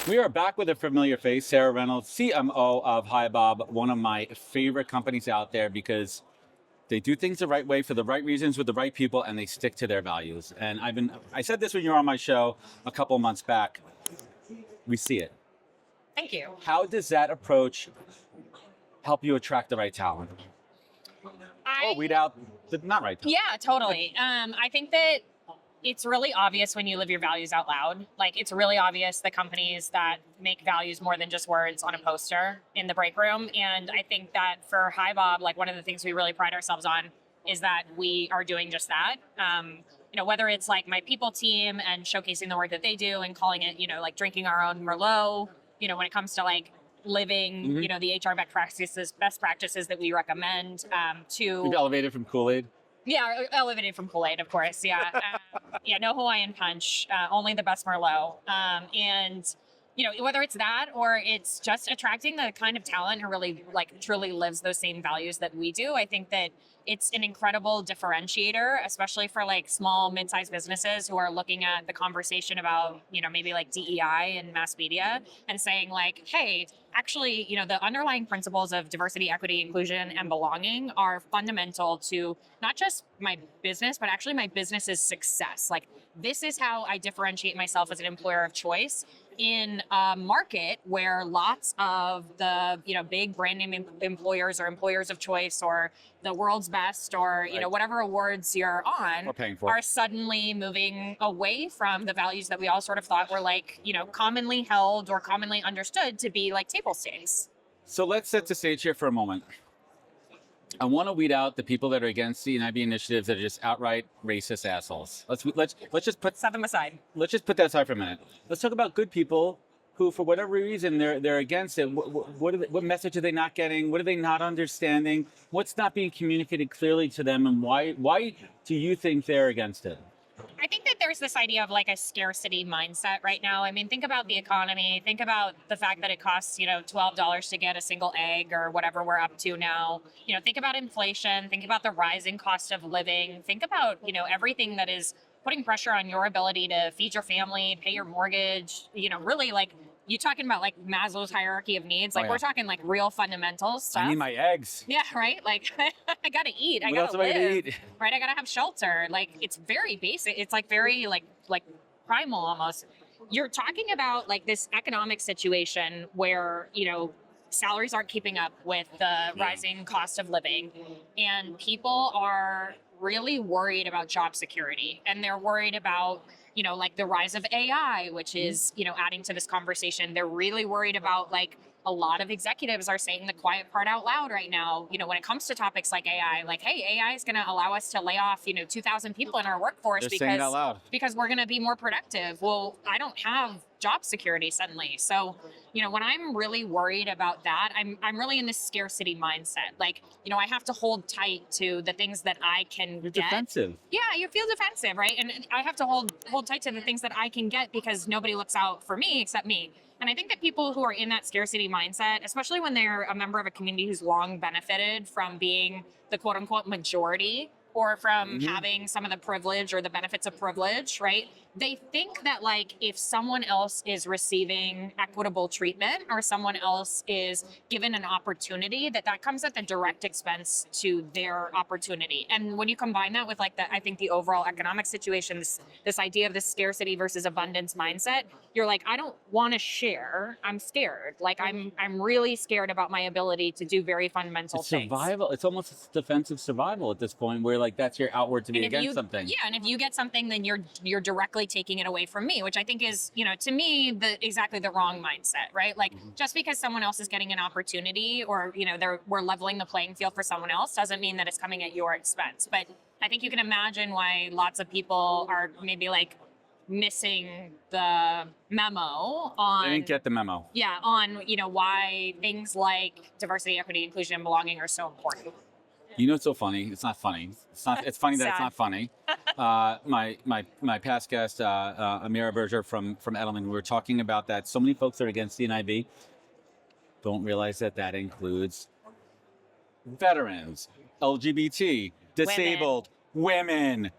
We are back with a familiar face, Sarah Reynolds, CMO of HiBob, one of my favorite companies out there because they do things the right way for the right reasons with the right people, and they stick to their values. And I said this when you were on my show a couple of months back. We see it. Thank you. How does that approach help you attract the right talent? Or weed out the not right talent? Yeah, totally. I think that it's really obvious when you live your values out loud. Like, it's really obvious the companies that make values more than just words on a poster in the break room. And I think that for HiBob, like, one of the things we really pride ourselves on is that we are doing just that. Whether it's like my people team and showcasing the work that they do and calling it, like drinking our own Merlot, when it comes to like living, the HR best practices that we recommend to... We've elevated from Kool-Aid. Yeah, elevated from Kool-Aid, of course. Yeah, no Hawaiian Punch, only the best Merlot. And whether it's that or it's just attracting the kind of talent who really like truly lives those same values that we do, I think that it's an incredible differentiator, especially for like small, mid-sized businesses who are looking at the conversation about, maybe like DEI and mass media and saying like, hey, actually, the underlying principles of diversity, equity, inclusion, and belonging are fundamental to not just my business, but actually my business's success. Like, this is how I differentiate myself as an employer of choice in a market where lots of the, big brand name employers or employers of choice or the world's best or, whatever awards you're on are suddenly moving away from the values that we all sort of thought were like, commonly held or commonly understood to be like table stakes. So let's set the stage here for a moment. I want to weed out the people that are against the NIB initiatives that are just outright racist assholes. Let's just set them aside. Let's just put that aside for a minute. Let's talk about good people who, for whatever reason, they're against it. What message are they not getting? What are they not understanding? What's not being communicated clearly to them? And why do you think they're against it? I think that there's this idea of like a scarcity mindset right now. I mean, think about the economy. Think about the fact that it costs, $12 to get a single egg or whatever we're up to now. Think about inflation. Think about the rising cost of living. Think about, everything that is putting pressure on your ability to feed your family, pay your mortgage, really like, you talking about like Maslow's hierarchy of needs? Like, we're talking like real fundamental stuff. I need my eggs. Yeah, right? Like, I gotta eat. I gotta live. Right? I gotta have shelter. Like, it's very basic. It's like very like primal almost. You're talking about like this economic situation where, salaries aren't keeping up with the rising cost of living, and people are really worried about job security, and they're worried about like the rise of AI, which is, adding to this conversation. They're really worried about like a lot of executives are saying the quiet part out loud right now, when it comes to topics like AI, like, hey, AI is going to allow us to lay off, 2,000 people in our workforce because we're going to be more productive. Well, I don't have job security suddenly. So, when I'm really worried about that, I'm really in this scarcity mindset. Like, I have to hold tight to the things that I can get. Defensive. Yeah, you feel defensive, right? And I have to hold tight to the things that I can get because nobody looks out for me except me. And I think that people who are in that scarcity mindset, especially when they're a member of a community who's long benefited from being the quote unquote majority or from having some of the privilege or the benefits of privilege, right? They think that like if someone else is receiving equitable treatment or someone else is given an opportunity, that comes at the direct expense to their opportunity. And when you combine that with like I think the overall economic situation, this idea of the scarcity versus abundance mindset, you're like, I don't want to share. I'm scared. Like I'm really scared about my ability to do very fundamental things. Survival. It's almost defensive survival at this point, where like that's your outward to be against something. Yeah, and if you get something, then you're directly taking it away from me, which I think is, to me, exactly the wrong mindset, right? Like just because someone else is getting an opportunity or, we're leveling the playing field for someone else doesn't mean that it's coming at your expense. But I think you can imagine why lots of people are maybe like missing the memo on... They didn't get the memo. Yeah, on, why things like diversity, equity, inclusion, and belonging are so important. It's so funny. It's not funny. It's funny that it's not funny. My past guest, Amira Berger from Edelman, we were talking about that. So many folks are against the NIB don't realize that includes veterans, LGBT, disabled, women.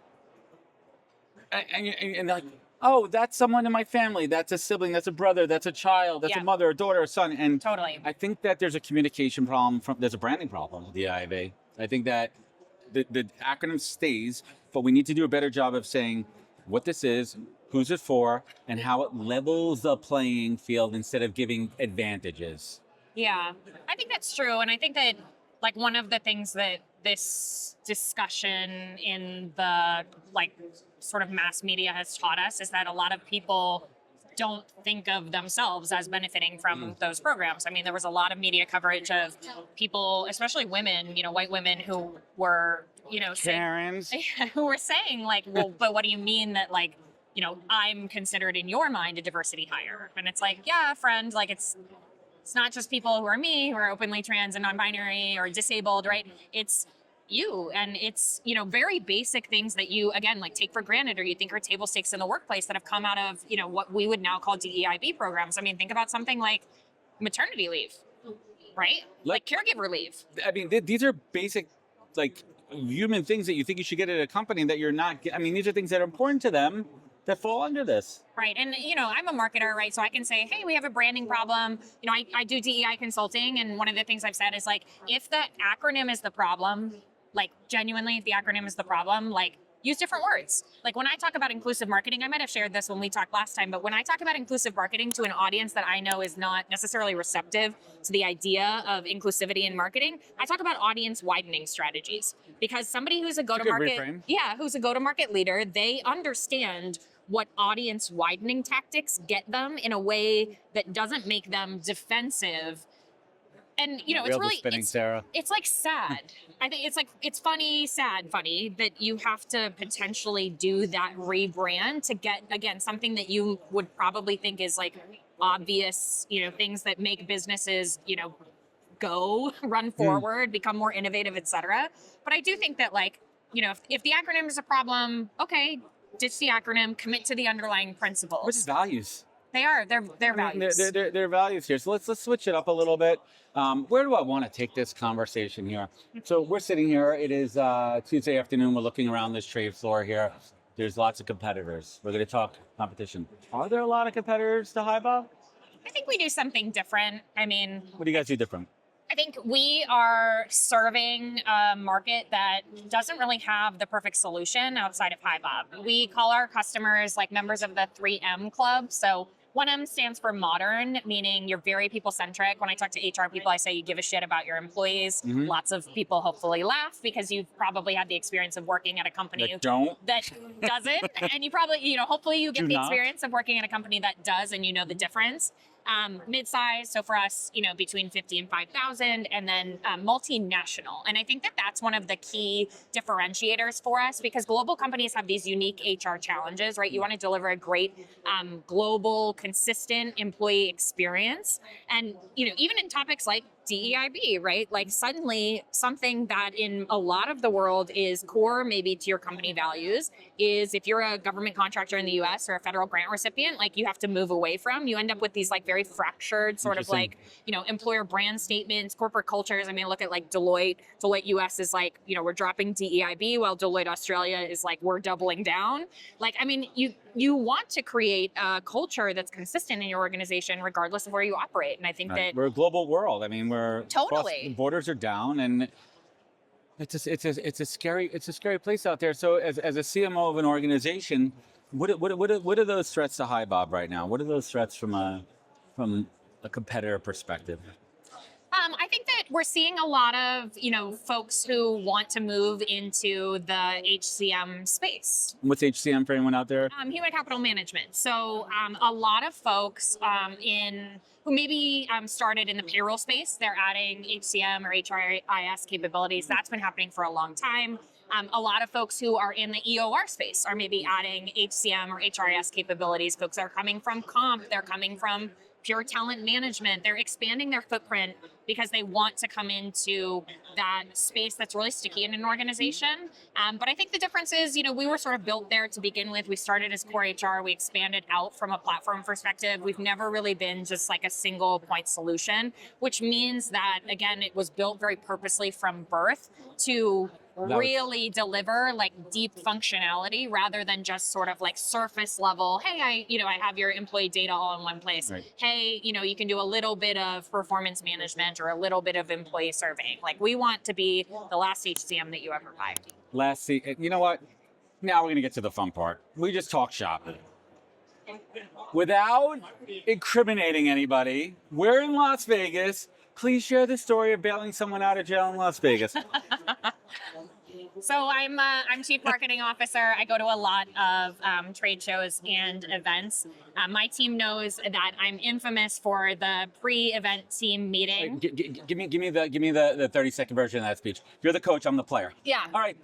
And like, oh, that's someone in my family. That's a sibling. That's a brother. That's a child. That's a mother, a daughter, a son. And Totally. I think that there's a communication problem. There's a branding problem with the IAB. I think that the acronym stays, but we need to do a better job of saying what this is, who's it for, and how it levels the playing field instead of giving advantages. Yeah, I think that's true. And I think that like one of the things that this discussion in the like sort of mass media has taught us is that a lot of people don't think of themselves as benefiting from those programs. I mean, there was a lot of media coverage of people, especially women, white women who were, Karens. who were saying like, well, but what do you mean that like, I'm considered in your mind a diversity hire? And it's like, yeah, friend, like it's not just people who are me, who are openly trans and non-binary or disabled, right? It's you. And it's, very basic things that you, again, like take for granted or you think are table stakes in the workplace that have come out of, what we would now call DEIB programs. I mean, think about something like maternity leave, right? Like caregiver leave. I mean, these are basic, like human things that you think you should get at a company that you're not. I mean, these are things that are important to them that fall under this. Right. And, I'm a marketer, right? So I can say, hey, we have a branding problem. I do DEI consulting. And one of the things I've said is like, if the acronym is the problem, like genuinely, if the acronym is the problem, like use different words. Like when I talk about inclusive marketing, I might have shared this when we talked last time, but when I talk about inclusive marketing to an audience that I know is not necessarily receptive to the idea of inclusivity in marketing, I talk about audience widening strategies because somebody who's a go-to-market, who's a go-to-market leader, they understand what audience widening tactics get them in a way that doesn't make them defensive. And, it's really, spinning, Sarah. It's like sad. I think it's like, it's funny, sad, funny that you have to potentially do that rebrand to get, again, something that you would probably think is like obvious, things that make businesses, run forward, become more innovative, et cetera. But I do think that like, if the acronym is a problem, okay, ditch the acronym, commit to the underlying principles. Which is values. They are. They're values. They're values here. So let's switch it up a little bit. Where do I want to take this conversation here? So we're sitting here. It is Tuesday afternoon. We're looking around this trade floor here. There's lots of competitors. We're going to talk competition. Are there a lot of competitors to HiBob? I think we do something different. I mean, what do you guys do different? I think we are serving a market that doesn't really have the perfect solution outside of HiBob. We call our customers like members of the 3M club. So 1M stands for modern, meaning you're very people-centric. When I talk to HR people, I say you give a shit about your employees. Mm-hmm. Lots of people hopefully laugh because you've probably had the experience of working at a company that doesn't. And you probably, hopefully you get the experience of working at a company that does and you know the difference. Mid-size, so for us, between 50 and 5,000, and then multinational. And I think that that's one of the key differentiators for us because global companies have these unique HR challenges, right? You want to deliver a great global, consistent employee experience. And, even in topics like DEIB, right? Like suddenly something that in a lot of the world is core maybe to your company values is if you're a government contractor in the US or a federal grant recipient, like you have to move away from, you end up with these like very fractured sort of like, employer brand statements, corporate cultures. I mean, look at like Deloitte US is like, we're dropping DEIB while Deloitte Australia is like, we're doubling down. Like, I mean, you want to create a culture that's consistent in your organization, regardless of where you operate. And I think that we're a global world. I mean, we're totally the borders are down, and it's a scary place out there. So, as a CMO of an organization, what are those threats to HiBob right now? What are those threats from a competitor perspective? I think that we're seeing a lot of, folks who want to move into the HCM space. What's HCM for anyone out there? Human capital management. So a lot of folks who maybe started in the payroll space, they're adding HCM or HRIS capabilities. That's been happening for a long time. A lot of folks who are in the EOR space are maybe adding HCM or HRIS capabilities. Folks are coming from comp, they're coming from pure talent management. They're expanding their footprint because they want to come into that space that's really sticky in an organization. But I think the difference is, we were sort of built there to begin with. We started as core HR. We expanded out from a platform perspective. We've never really been just like a single point solution, which means that, again, it was built very purposely from birth to really deliver like deep functionality rather than just sort of like surface level. Hey, I have your employee data all in one place. Right. Hey, you can do a little bit of performance management or a little bit of employee surveying. Like we want to be the last HCM that you ever hired. You know what? Now we're going to get to the fun part. We just talk shop. Without incriminating anybody, we're in Las Vegas. Please share the story of bailing someone out of jail in Las Vegas. So I'm chief marketing officer. I go to a lot of trade shows and events. My team knows that I'm infamous for the pre-event team meeting. Give me the 30-second version of that speech. You're the coach. I'm the player. Yeah. All right.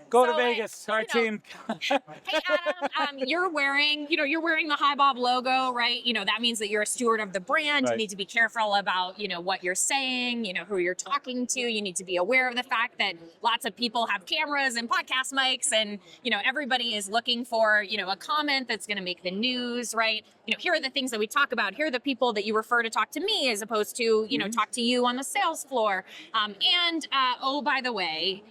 Go to So, Vegas. Our team. Hey Adam, you're wearing the High Bob logo, right? That means that you're a steward of the brand. Right. You need to be careful about, what you're saying, who you're talking to. You need to be aware of the fact that lots of people have cameras and podcast mics and, everybody is looking for, a comment that's going to make the news, right? Here are the things that we talk about. Here are the people that you refer to talk to me as opposed to, talk to you on the sales floor. Oh, by the way,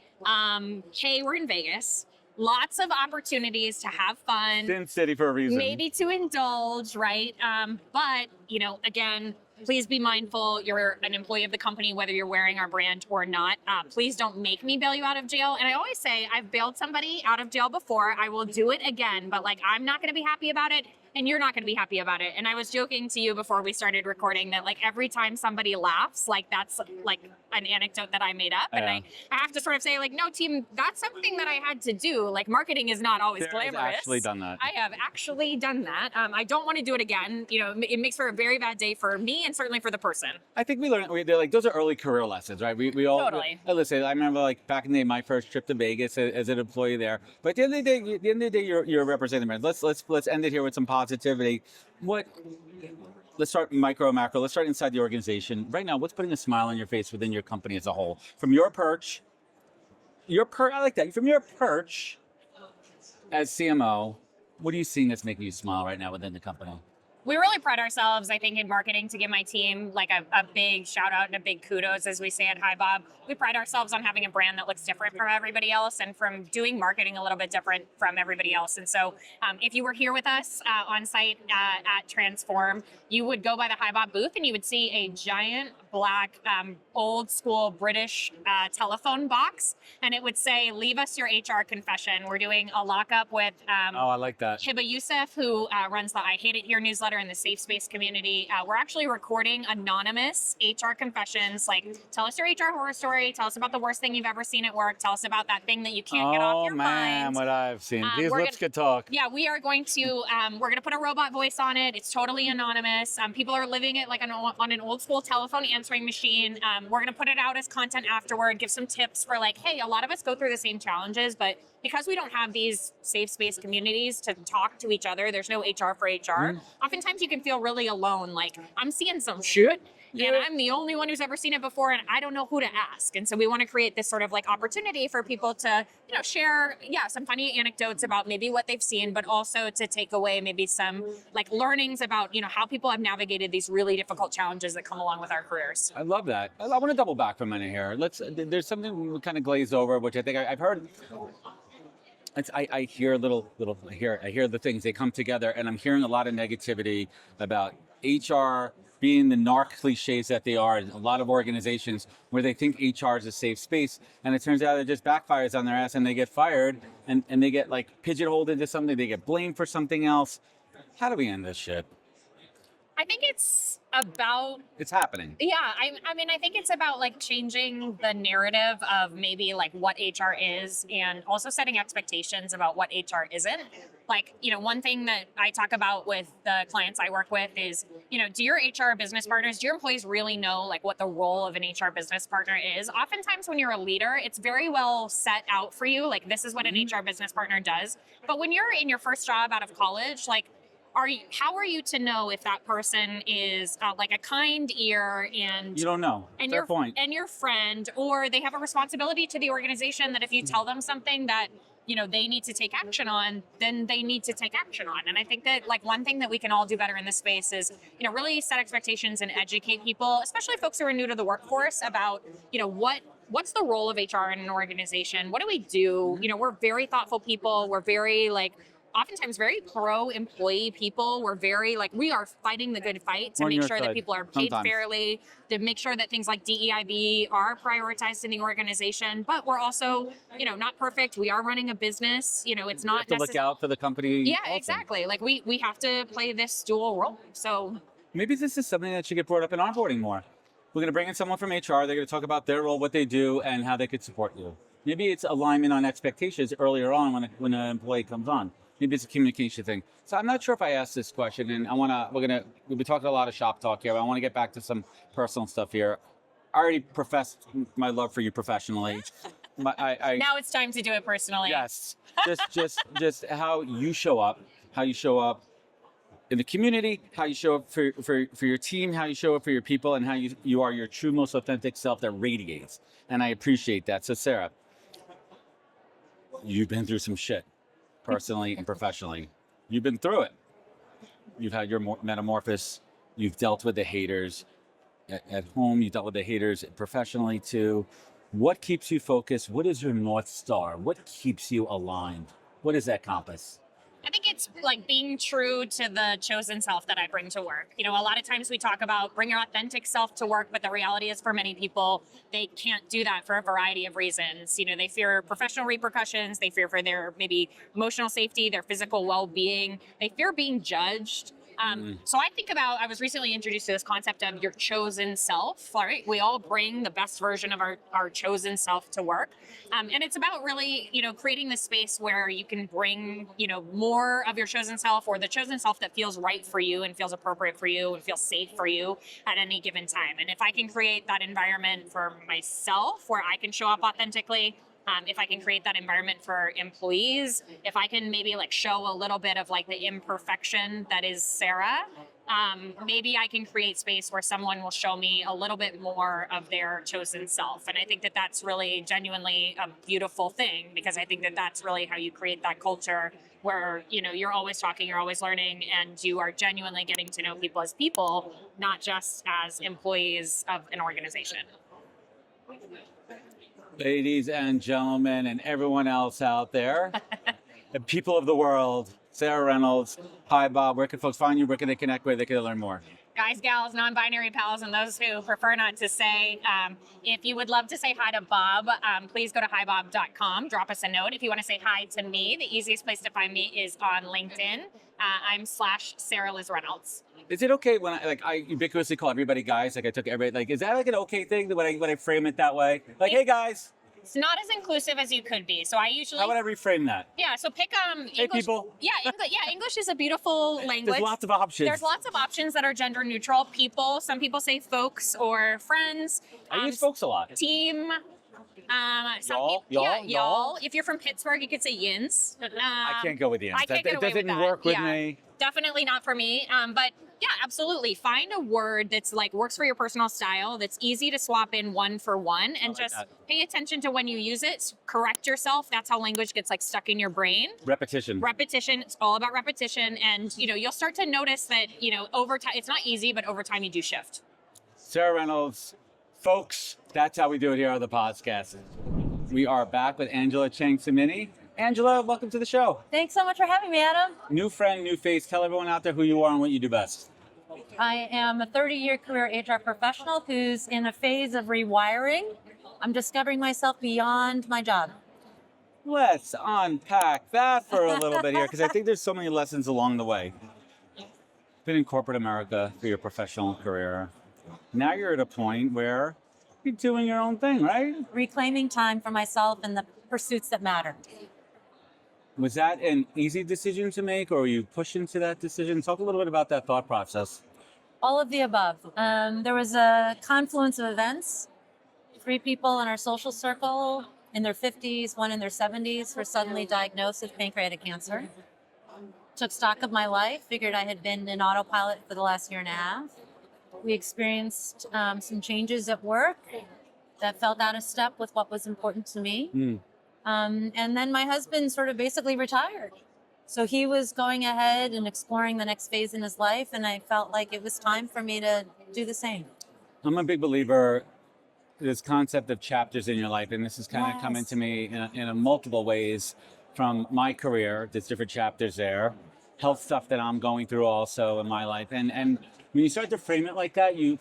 hey, we're in Vegas. Lots of opportunities to have fun. Sin City for a reason. Maybe to indulge, right? But, again, please be mindful. You're an employee of the company, whether you're wearing our brand or not. Please don't make me bail you out of jail. And I always say, I've bailed somebody out of jail before. I will do it again. But, I'm not going to be happy about it. And you're not going to be happy about it. And I was joking to you before we started recording that every time somebody laughs, that's an anecdote that I made up. And I have to sort of say no, team, that's something that I had to do. Marketing is not always glamorous. I've actually done that. I have actually done that. I don't want to do it again. It makes for a very bad day for me and certainly for the person. I think we learned, they're those are early career lessons, right? We all, Totally. Listen, I remember back in the day, my first trip to Vegas as an employee there. But at the end of the day, you're representing the brand. Let's end it here with some positivity. Let's start micro, macro. Let's start inside the organization. Right now, what's putting a smile on your face within your company as a whole? From your perch, I like that. From your perch as CMO, what are you seeing that's making you smile right now within the company? We really pride ourselves, I think, in marketing to give my team a big shout out and a big kudos, as we say at Hi Bob. We pride ourselves on having a brand that looks different from everybody else and from doing marketing a little bit different from everybody else. And so if you were here with us on site at Transform, you would go by the Hi Bob booth and you would see a giant black old school British telephone box. And it would say, leave us your HR confession. We're doing a lockup with I like that. Hiba Youssef, who runs the I Hate It Here newsletter in the safe space community. We're actually recording anonymous HR confessions. Tell us your HR horror story. Tell us about the worst thing you've ever seen at work. Tell us about that thing that you can't get off your mind. What I've seen. These lips could talk. Yeah, we are going to, we're going to put a robot voice on it. It's totally anonymous. People are living it on an old school telephone answering machine. We're going to put it out as content afterward, give some tips for hey, a lot of us go through the same challenges, but because we don't have these safe space communities to talk to each other, there's no HR for HR. Oftentimes you can feel really alone. I'm seeing some shit and I'm the only one who's ever seen it before and I don't know who to ask. And so we want to create this sort of opportunity for people to, share, some funny anecdotes about maybe what they've seen, but also to take away maybe some learnings about, how people have navigated these really difficult challenges that come along with our careers. I love that. I want to double back for a minute here. There's something we kind of glazed over, which I think I've heard. I hear I hear the things, they come together, and I'm hearing a lot of negativity about HR being the narc cliches that they are in a lot of organizations where they think HR is a safe space, and it turns out it just backfires on their ass and they get fired and they get pigeonholed into something, they get blamed for something else. How do we end this shit? I think it's about... It's happening. Yeah, I think it's about changing the narrative of maybe what HR is and also setting expectations about what HR isn't. One thing that I talk about with the clients I work with is, do your HR business partners, do your employees really know what the role of an HR business partner is? Oftentimes when you're a leader, it's very well set out for you. This is what an HR business partner does. But when you're in your first job out of college, how are you to know if that person is a kind ear and you don't know? And Fair point. And your friend, or they have a responsibility to the organization that if you tell them something that they need to take action on, then they need to take action on. And I think that one thing that we can all do better in this space is really set expectations and educate people, especially folks who are new to the workforce, about what what's the role of HR in an organization? What do we do? We're very thoughtful people. We're very oftentimes very pro-employee people. We're very we are fighting the good fight to make sure that people are paid fairly, to make sure that things like DEIB are prioritized in the organization. But we're also, not perfect. We are running a business. It's not to look out for the company. Yeah, also. exactly. We have to play this dual role. So maybe this is something that should get brought up in onboarding more. We're going to bring in someone from HR. They're going to talk about their role, what they do, and how they could support you. Maybe it's alignment on expectations earlier on when an employee comes on. Maybe it's a communication thing. So I'm not sure if I asked this question, and we'll be talking a lot of shop talk here, but I want to get back to some personal stuff here. I already professed my love for you professionally. Now it's time to do it personally. Yes. Just how you show up in the community, how you show up for your team, how you show up for your people, and how you are your true, most authentic self that radiates. And I appreciate that. So Sarah, you've been through some shit, personally and professionally. You've been through it. You've had your metamorphosis. You've dealt with the haters. At home, you dealt with the haters professionally too. What keeps you focused? What is your North Star? What keeps you aligned? What is that compass? I think it's being true to the chosen self that I bring to work. A lot of times we talk about bring your authentic self to work, but the reality is for many people, they can't do that for a variety of reasons. They fear professional repercussions. They fear for their maybe emotional safety, their physical well-being. They fear being judged. So I was recently introduced to this concept of your chosen self, right? We all bring the best version of our chosen self to work. And it's about really, creating this space where you can bring, more of your chosen self, or the chosen self that feels right for you and feels appropriate for you and feels safe for you at any given time. And if I can create that environment for myself where I can show up authentically, if I can create that environment for employees, if I can maybe show a little bit of the imperfection that is Sarah, maybe I can create space where someone will show me a little bit more of their chosen self. And I think that that's really genuinely a beautiful thing, because I think that that's really how you create that culture where, you're always talking, you're always learning, and you are genuinely getting to know people as people, not just as employees of an organization. Ladies and gentlemen, and everyone else out there, the people of the world, Sarah Reynolds. Hi, Bob. Where can folks find you? Where can they connect with? They can learn more. Guys, gals, non-binary pals, and those who prefer not to say. If you would love to say hi to Bob, please go to hibob.com. Drop us a note. If you want to say hi to me, the easiest place to find me is on LinkedIn. I'm /Sarah Liz Reynolds. Is it okay when I ubiquitously call everybody guys? I took everybody. Is that an okay thing when I frame it that way? Hey guys. It's not as inclusive as you could be. So I usually. How would I reframe that? Yeah. So pick English. Hey people. Yeah. English is a beautiful language. There's lots of options. There's lots of options that are gender neutral. People. Some people say folks or friends. I use folks a lot. Team. Y'all. If you're from Pittsburgh, you could say yins. I can't go with yins. That doesn't work with me. Definitely not for me. But yeah, absolutely. Find a word that's works for your personal style, that's easy to swap in one for one, and just pay attention to when you use it. Correct yourself. That's how language gets stuck in your brain. Repetition. It's all about repetition. And, you'll start to notice that, over time, it's not easy, but over time you do shift. Sarah Reynolds, folks, that's how we do it here on the podcast. We are back with Angela Cheng-Cimini. Angela, welcome to the show. Thanks so much for having me, Adam. New friend, new face. Tell everyone out there who you are and what you do best. I am a 30-year career HR professional who's in a phase of rewiring. I'm discovering myself beyond my job. Let's unpack that for a little bit here, because I think there's so many lessons along the way. Been in corporate America for your professional career. Now you're at a point where you're doing your own thing, right? Reclaiming time for myself and the pursuits that matter. Was that an easy decision to make, or were you pushed into that decision? Talk a little bit about that thought process. All of the above. There was a confluence of events. 3 people in our social circle in their 50s, one in their 70s, were suddenly diagnosed with pancreatic cancer. Took stock of my life, figured I had been in autopilot for the last year and a half. We experienced some changes at work that felt out of step with what was important to me. And then my husband sort of basically retired. So he was going ahead and exploring the next phase in his life, and I felt like it was time for me to do the same. I'm a big believer this concept of chapters in your life, and this is kind of coming to me in a multiple ways from my career. There's different chapters there, health stuff that I'm going through also in my life, and when you start to frame it like that, you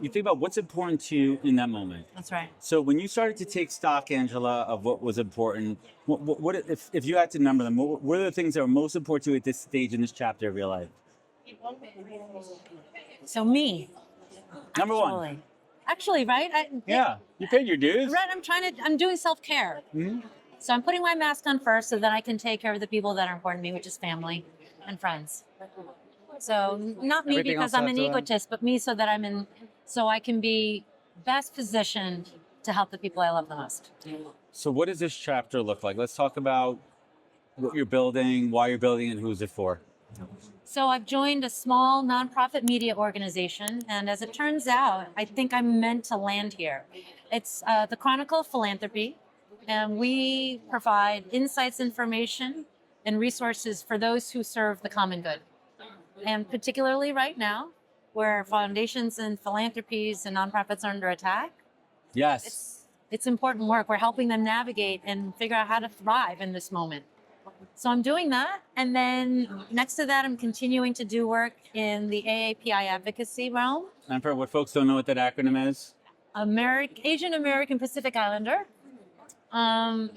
think about what's important to you in that moment. That's right. So when you started to take stock, Angela, of what was important, what if you had to number them, what are the things that were most important to you at this stage in this chapter of your life? So me. Number one. Actually, right? You paid your dues. Right, I'm doing self-care. Mm-hmm. So I'm putting my mask on first so that I can take care of the people that are important to me, which is family and friends. So not me Everything because else I'm an after that? egotist, but me so I can be best positioned to help the people I love the most. So what does this chapter look like? Let's talk about what you're building, why you're building, and who's it for. So I've joined a small nonprofit media organization, and as it turns out, I think I'm meant to land here. It's the Chronicle of Philanthropy, and we provide insights, information, and resources for those who serve the common good. And particularly right now, where foundations and philanthropies and nonprofits are under attack, Yes. it's important work. We're helping them navigate and figure out how to thrive in this moment. So I'm doing that. And then next to that, I'm continuing to do work in the AAPI advocacy realm. And for what folks don't know what that acronym is, Asian American Pacific Islander. I'm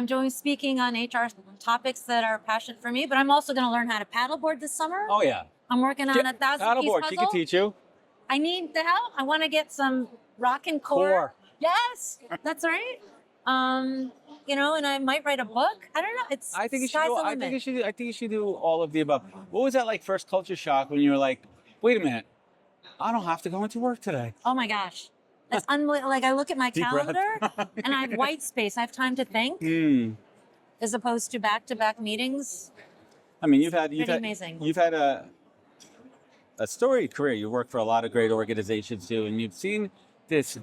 doing speaking on HR topics that are passionate for me, but I'm also going to learn how to paddleboard this summer. oh yeah, I'm working on a 1,000-piece paddleboard. puzzle. She can teach you. I need the help. I want to get some rock and core. Yes, that's right. And I might write a book. I don't know. I think you should. sky's Do, the I limit. think you should. I think you should do all of the above. What was that like? First culture shock when you were like, "Wait a minute, I don't have to go into work today." Oh my gosh. That's unbelievable. Like I look at my Deep breath. calendar and I have white space. I have time to think as opposed to back-to-back meetings. I mean, you've Pretty had amazing. You've had a storied career. You worked for a lot of great organizations too, and you've seen this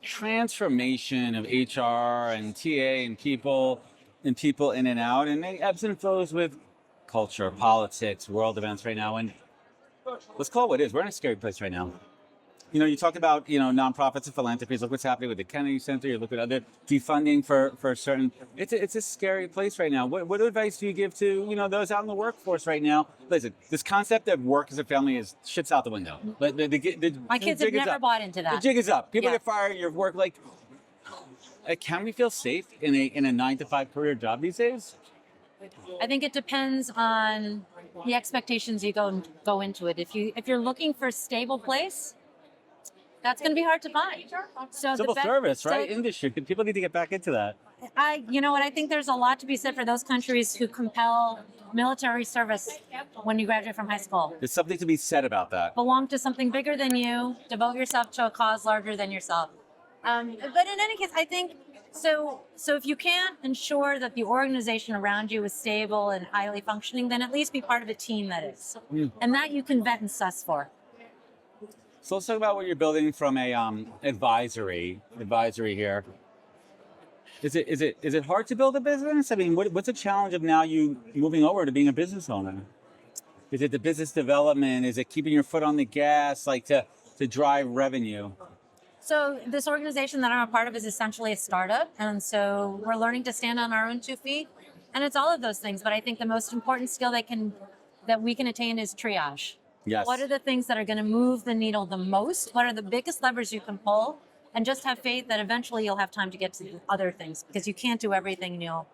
transformation of HR and TA and people in and out, and it ebbs and flows with culture, politics, world events right now. And let's call it what it is. We're in a scary place right now. You talk about, nonprofits and philanthropies. Look what's happening with the Kennedy Center. You look at other defunding for certain. It's a scary place right now. What advice do you give to, those out in the workforce right now? Listen, this concept of work as a family is shit's out the window. My kids have never bought into that. The jig is up. People Yeah. get fired. Your work, can we feel safe in a 9-to-5 career job these days? I think it depends on the expectations you go into it. If you're looking for a stable place, that's going to be hard to find. So Civil service, right? Industry. People need to get back into that. I think there's a lot to be said for those countries who compel military service when you graduate from high school. There's something to be said about that. Belong to something bigger than you, devote yourself to a cause larger than yourself. But in any case, I think, so if you can't ensure that the organization around you is stable and highly functioning, then at least be part of a team that is. And that you can vet and suss for. So let's talk about what you're building from a advisory here. Is it hard to build a business? I mean, what's the challenge of now you moving over to being a business owner? Is it the business development? Is it keeping your foot on the gas, to drive revenue? So this organization that I'm a part of is essentially a startup. And so we're learning to stand on our own 2 feet. And it's all of those things. But I think the most important skill that we can attain is triage. Yes. What are the things that are going to move the needle the most? What are the biggest levers you can pull? And just have faith that eventually you'll have time to get to other things because you can't do everything, Neil.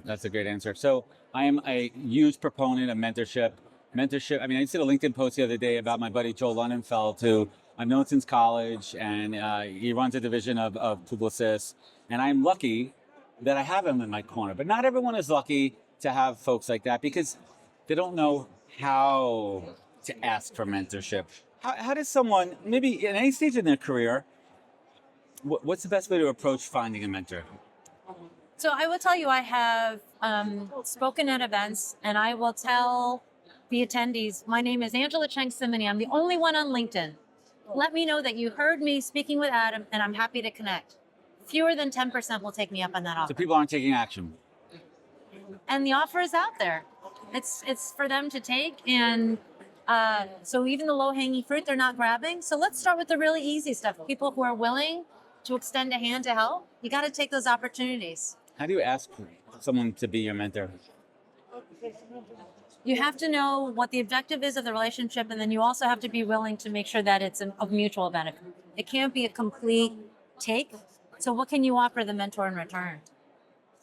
That's a great answer. So I am a huge proponent of mentorship. I mean, I just did a LinkedIn post the other day about my buddy Joel Lunenfeld, who I've known since college, and he runs a division of Publicis. And I'm lucky that I have him in my corner. But not everyone is lucky to have folks like that because they don't know how to ask for mentorship. How does someone, maybe at any stage in their career, what's the best way to approach finding a mentor? So I will tell you, I have spoken at events, and I will tell the attendees, my name is Angela Cheng-Cimini. I'm the only one on LinkedIn. Let me know that you heard me speaking with Adam, and I'm happy to connect. Fewer than 10% will take me up on that offer. So people aren't taking action. And the offer is out there. It's for them to take, and So even the low-hanging fruit, they're not grabbing. So let's start with the really easy stuff. People who are willing to extend a hand to help, you got to take those opportunities. How do you ask someone to be your mentor? You have to know what the objective is of the relationship, and then you also have to be willing to make sure that it's of mutual benefit. It can't be a complete take. So what can you offer the mentor in return?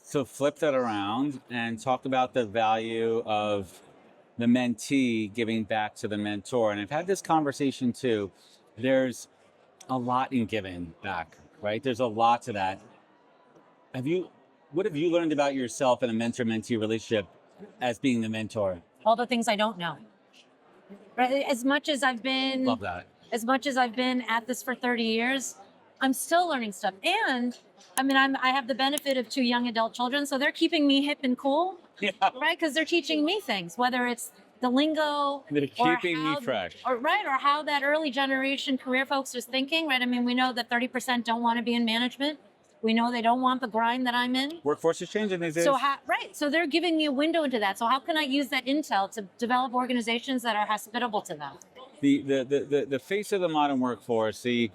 So flip that around and talk about the value of the mentee giving back to the mentor. And I've had this conversation too. There's a lot in giving back, right? There's a lot to that. What have you learned about yourself in a mentor-mentee relationship as being the mentor? All the things I don't know. Right? As much as I've been at this for 30 years, I'm still learning stuff. And I mean, I have the benefit of 2 young adult children, so they're keeping me hip and cool, Yeah. right? Because they're teaching me things, whether it's the lingo, They're keeping me fresh. or how that early generation career folks are thinking, right? I mean, we know that 30% don't want to be in management. We know they don't want the grind that I'm in. Workforce is changing these days. So they're giving me a window into that. So how can I use that intel to develop organizations that are hospitable to them? The face of the modern workforce, the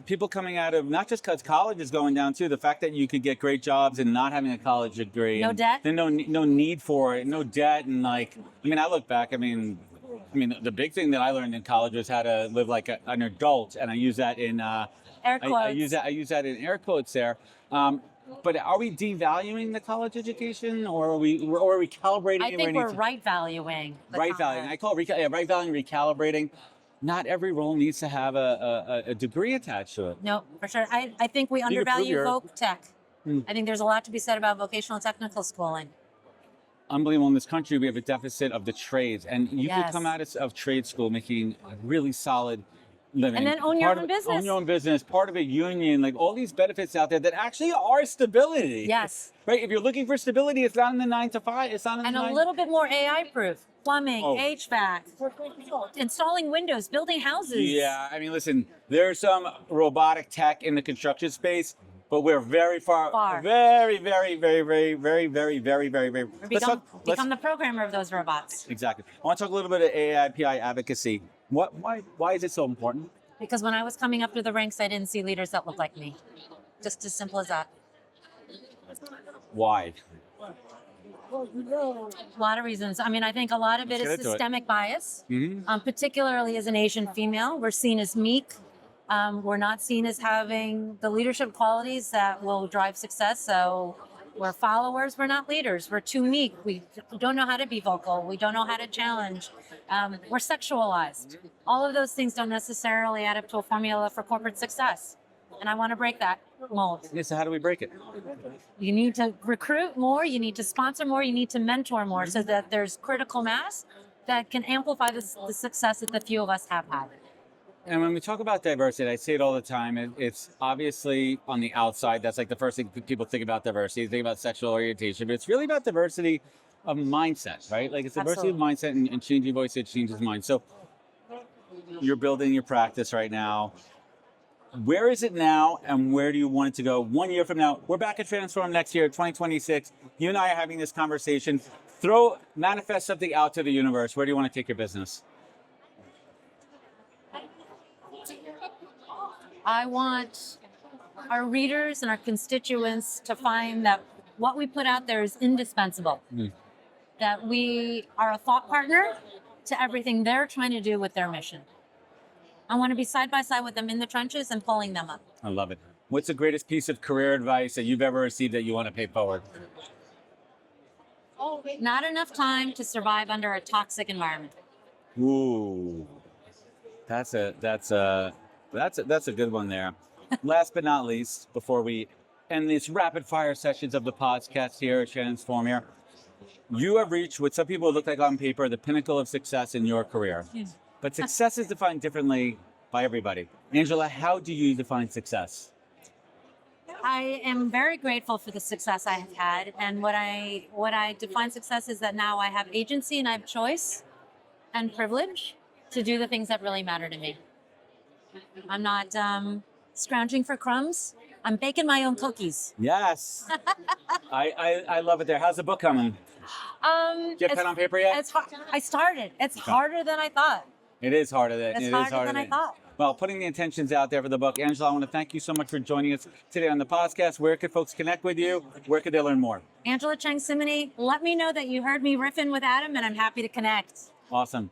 people coming out of, not just because college is going down too, the fact that you could get great jobs and not having a college degree. No debt? Then no need for it, no debt. And I look back, I mean, the big thing that I learned in college was how to live like an adult. And I use that in, Air quotes. I use that in air quotes there. But are we devaluing the college education, or are we calibrating? I think we're right valuing. Right valuing. I call it right valuing, recalibrating. Not every role needs to have a degree attached to it. No, for sure. I think we undervalue voc tech. I think there's a lot to be said about vocational technical schooling. Unbelievable. In this country, we have a deficit of the trades, and you could come out of trade school making a really solid living. And then own your own business. Own your own business, part of a union, like all these benefits out there that actually are stability. Yes. Right? If you're looking for stability, it's not in the 9 to 5. It's not in the 9. And a little bit more AI proof. Plumbing, HVAC, installing windows, building houses. Yeah, I mean, listen, there's some robotic tech in the construction space, but we're very far. Very, very, very, very, very, very, very, very, very. Become the programmer of those robots. Exactly. I want to talk a little bit of AAPI advocacy. Why is it so important? Because when I was coming up through the ranks, I didn't see leaders that looked like me. Just as simple as that. Why? A lot of reasons. I mean, I think a lot of it is systemic bias, particularly as an Asian female. We're seen as meek. We're not seen as having the leadership qualities that will drive success. So we're followers, we're not leaders. We're too meek. We don't know how to be vocal. We don't know how to challenge. We're sexualized. All of those things don't necessarily add up to a formula for corporate success. And I want to break that mold. Yeah, so how do we break it? You need to recruit more, you need to sponsor more, you need to mentor more so that there's critical mass that can amplify the success that the few of us have had. And when we talk about diversity, I say it all the time, it's obviously on the outside. That's like the first thing people think about diversity. They think about sexual orientation, but it's really about diversity of mindset, right? Like it's diversity of mindset and changing voice, it changes mind. So you're building your practice right now. Where is it now, and where do you want it to go 1 year from now? We're back at Transform next year, 2026. You and I are having this conversation. Manifest something out to the universe. Where do you want to take your business? I want our readers and our constituents to find that what we put out there is indispensable. That we are a thought partner to everything they're trying to do with their mission. I want to be side by side with them in the trenches and pulling them up. I love it. What's the greatest piece of career advice that you've ever received that you want to pay forward? Not enough time to survive under a toxic environment. Ooh, that's a good one there. Last but not least, before we end these rapid fire sessions of the podcast here at Transform here, you have reached what some people look like on paper, the pinnacle of success in your career. Yes. But success is defined differently by everybody. Angela, how do you define success? I am very grateful for the success I have had. And what I define success is that now I have agency and I have choice and privilege to do the things that really matter to me. I'm not scrounging for crumbs. I'm baking my own cookies. Yes. I love it there. How's the book coming? Do you have pen on paper yet? It's hard. I started. It's harder than I thought. It is harder than It's harder than I thought. Well, putting the intentions out there for the book. Angela, I want to thank you so much for joining us today on the podcast. Where could folks connect with you? Where could they learn more? Angela Cheng-Cimini, let me know that you heard me riffing with Adam, and I'm happy to connect. Awesome.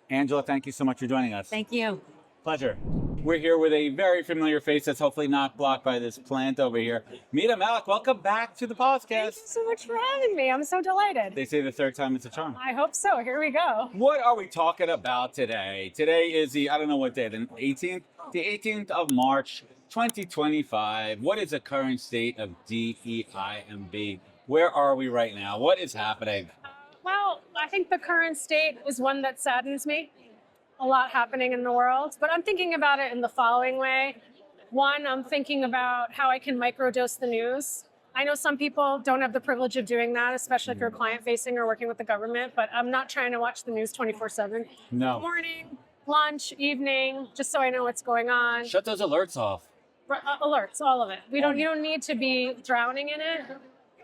Angela, thank you so much for joining us. Thank you. Pleasure. We're here with a very familiar face that's hopefully not blocked by this plant over here. Mita Malik, welcome back to the podcast. Thank you so much for having me. I'm so delighted. They say the third time is a charm. I hope so. Here we go. What are we talking about today? Today is the, I don't know what day, the 18th? The 18th of March, 2025. What is the current state of DEIMB? Where are we right now? What is happening? Well, I think the current state is one that saddens me. A lot happening in the world, but I'm thinking about it in the following way. One, I'm thinking about how I can microdose the news. I know some people don't have the privilege of doing that, especially if you're client facing or working with the government, but I'm not trying to watch the news 24/7. No. Morning, lunch, evening, just so I know what's going on. Shut those alerts off. Alerts, all of it. You don't need to be drowning in it.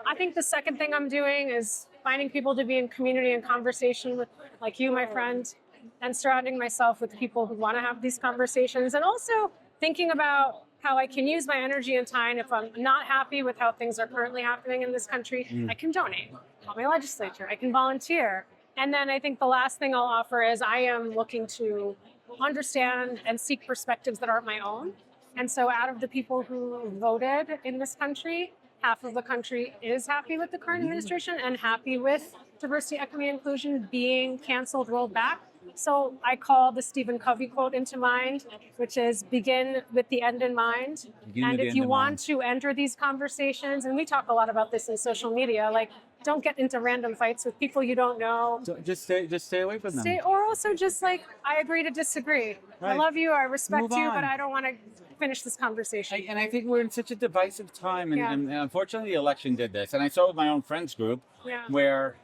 I think the second thing I'm doing is finding people to be in community and conversation with, like you, my friend, and surrounding myself with people who want to have these conversations, and also thinking about how I can use my energy and time. If I'm not happy with how things are currently happening in this country, I can donate, call my legislature, I can volunteer. And then I think the last thing I'll offer is I am looking to understand and seek perspectives that aren't my own. And so out of the people who voted in this country, half of the country is happy with the current administration and happy with diversity, equity, and inclusion being canceled, rolled back. So I call the Stephen Covey quote into mind, which is begin with the end in mind. And if you want to enter these conversations, and we talk a lot about this in social media, like don't get into random fights with people you don't know. Just stay away from them. Or also just like, I agree to disagree. Right. I love you, I respect Move you, on. but I don't want to finish this conversation. And I think we're in such a divisive time, and, Yeah. and unfortunately the election did this. And I saw it with my own friends group, Yeah. where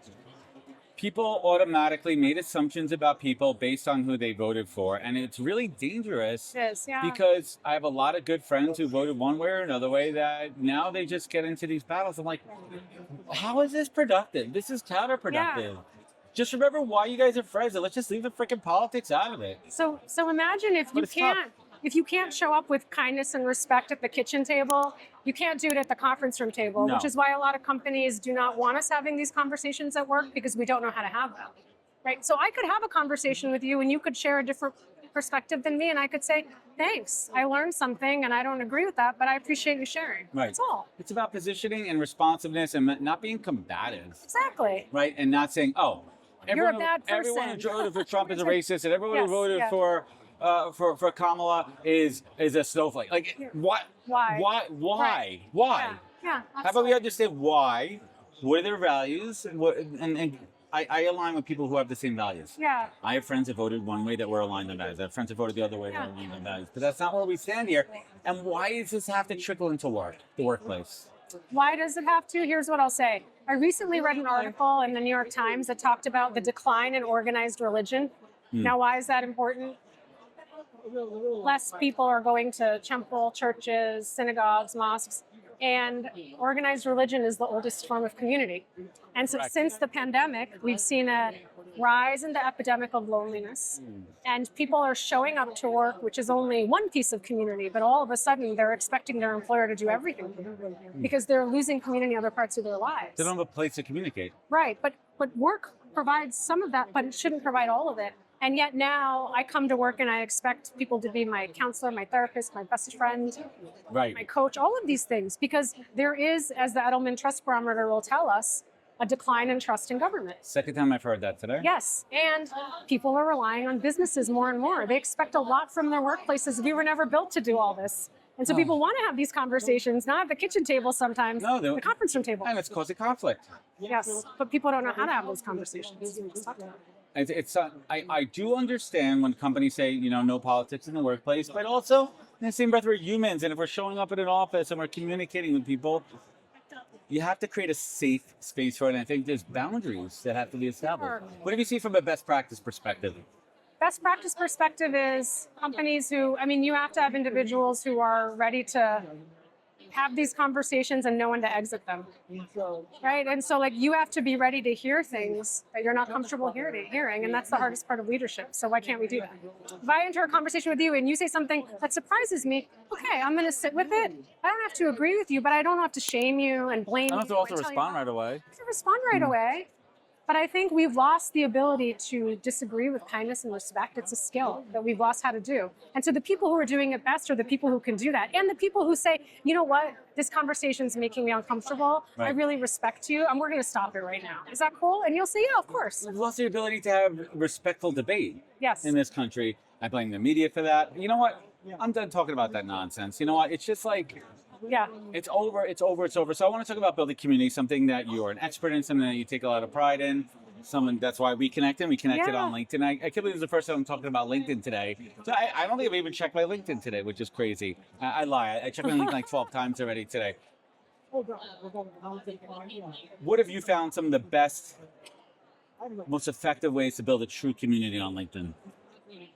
people automatically made assumptions about people based on who they voted for. And it's really dangerous. It is, yeah. Because I have a lot of good friends who voted one way or another way that now they just get into these battles. I'm like, how is this productive? This is counterproductive. Just remember why you guys are friends, and let's just leave the freaking politics out of it. So imagine if But it's tough. if you can't show up with kindness and respect at the kitchen table, you can't do it at the conference room table, No. which is why a lot of companies do not want us having these conversations at work, because we don't know how to have them, right? So I could have a conversation with you and you could share a different perspective than me, and I could say, thanks, I learned something and I don't agree with that, but I appreciate you sharing. Right. That's all. It's about positioning and responsiveness and not being combative, Exactly. right? And not saying, oh, You're a bad everyone who person. voted for Trump is a racist, and everyone Yes, who voted yeah. for Kamala is a snowflake. Like, what? Why? Why? Right. Why? Yeah. How about we understand why? What are their values? And I align with people who have the same values. Yeah. I have friends that voted one way that were aligned on values. I have friends that voted the other way that were aligned on values. But that's not where we stand here. And why does this have to trickle into the workplace? Why does it have to? Here's what I'll say. I recently read an article in the New York Times that talked about the decline in organized religion. Now, why is that important? Less people are going to temple, churches, synagogues, mosques, and organized religion is the oldest form of community. And so since the pandemic, we've seen a rise in the epidemic of loneliness, and people are showing up to work, which is only one piece of community, but all of a sudden they're expecting their employer to do everything because they're losing community in other parts of their lives. They don't have a place to communicate. Right, but work provides some of that, but it shouldn't provide all of it. And yet now I come to work and I expect people to be my counselor, my therapist, my best friend, Right. my coach, all of these things, because there is, as the Edelman Trust Barometer will tell us, a decline in trust in government. Second time I've heard that today. Yes, and people are relying on businesses more and more. They expect a lot from their workplaces. We were never built to do all this. And so people want to have these conversations, not at the kitchen table sometimes, No, the conference room table. And it's causing conflict. Yes, but people don't know how to have those conversations. I do understand when companies say, no politics in the workplace, but also in the same breath, we're humans. And if we're showing up at an office and we're communicating with people, you have to create a safe space for it. And I think there's boundaries that have to be established. What do you see from a best practice perspective? Best practice perspective is companies who, you have to have individuals who are ready to have these conversations and know when to exit them. Right? And so like you have to be ready to hear things that you're not comfortable hearing. And that's the hardest part of leadership. So why can't we do that? If I enter a conversation with you and you say something that surprises me, okay, I'm going to sit with it. I don't have to agree with you, but I don't have to shame you and blame you. I don't have to also respond right away. I have to respond right away. But I think we've lost the ability to disagree with kindness and respect. It's a skill that we've lost how to do. And so the people who are doing it best are the people who can do that. And the people who say, you know what, this conversation's making me uncomfortable. Right. I really respect you. And we're going to stop it right now. Is that cool? And you'll say, yeah, of course. We've lost the ability to have respectful debate Yes. in this country. I blame the media for that. You know what? I'm done talking about that nonsense. You know what? It's just like, Yeah. it's over. So I want to talk about building community, something that you are an expert in, something that you take a lot of pride in. That's why we connected. We connected Yeah. on LinkedIn. I can't believe this is the first time I'm talking about LinkedIn today. So I don't think I've even checked my LinkedIn today, which is crazy. I lie. I checked my LinkedIn like 12 times already today. What have you found some of the best, most effective ways to build a true community on LinkedIn?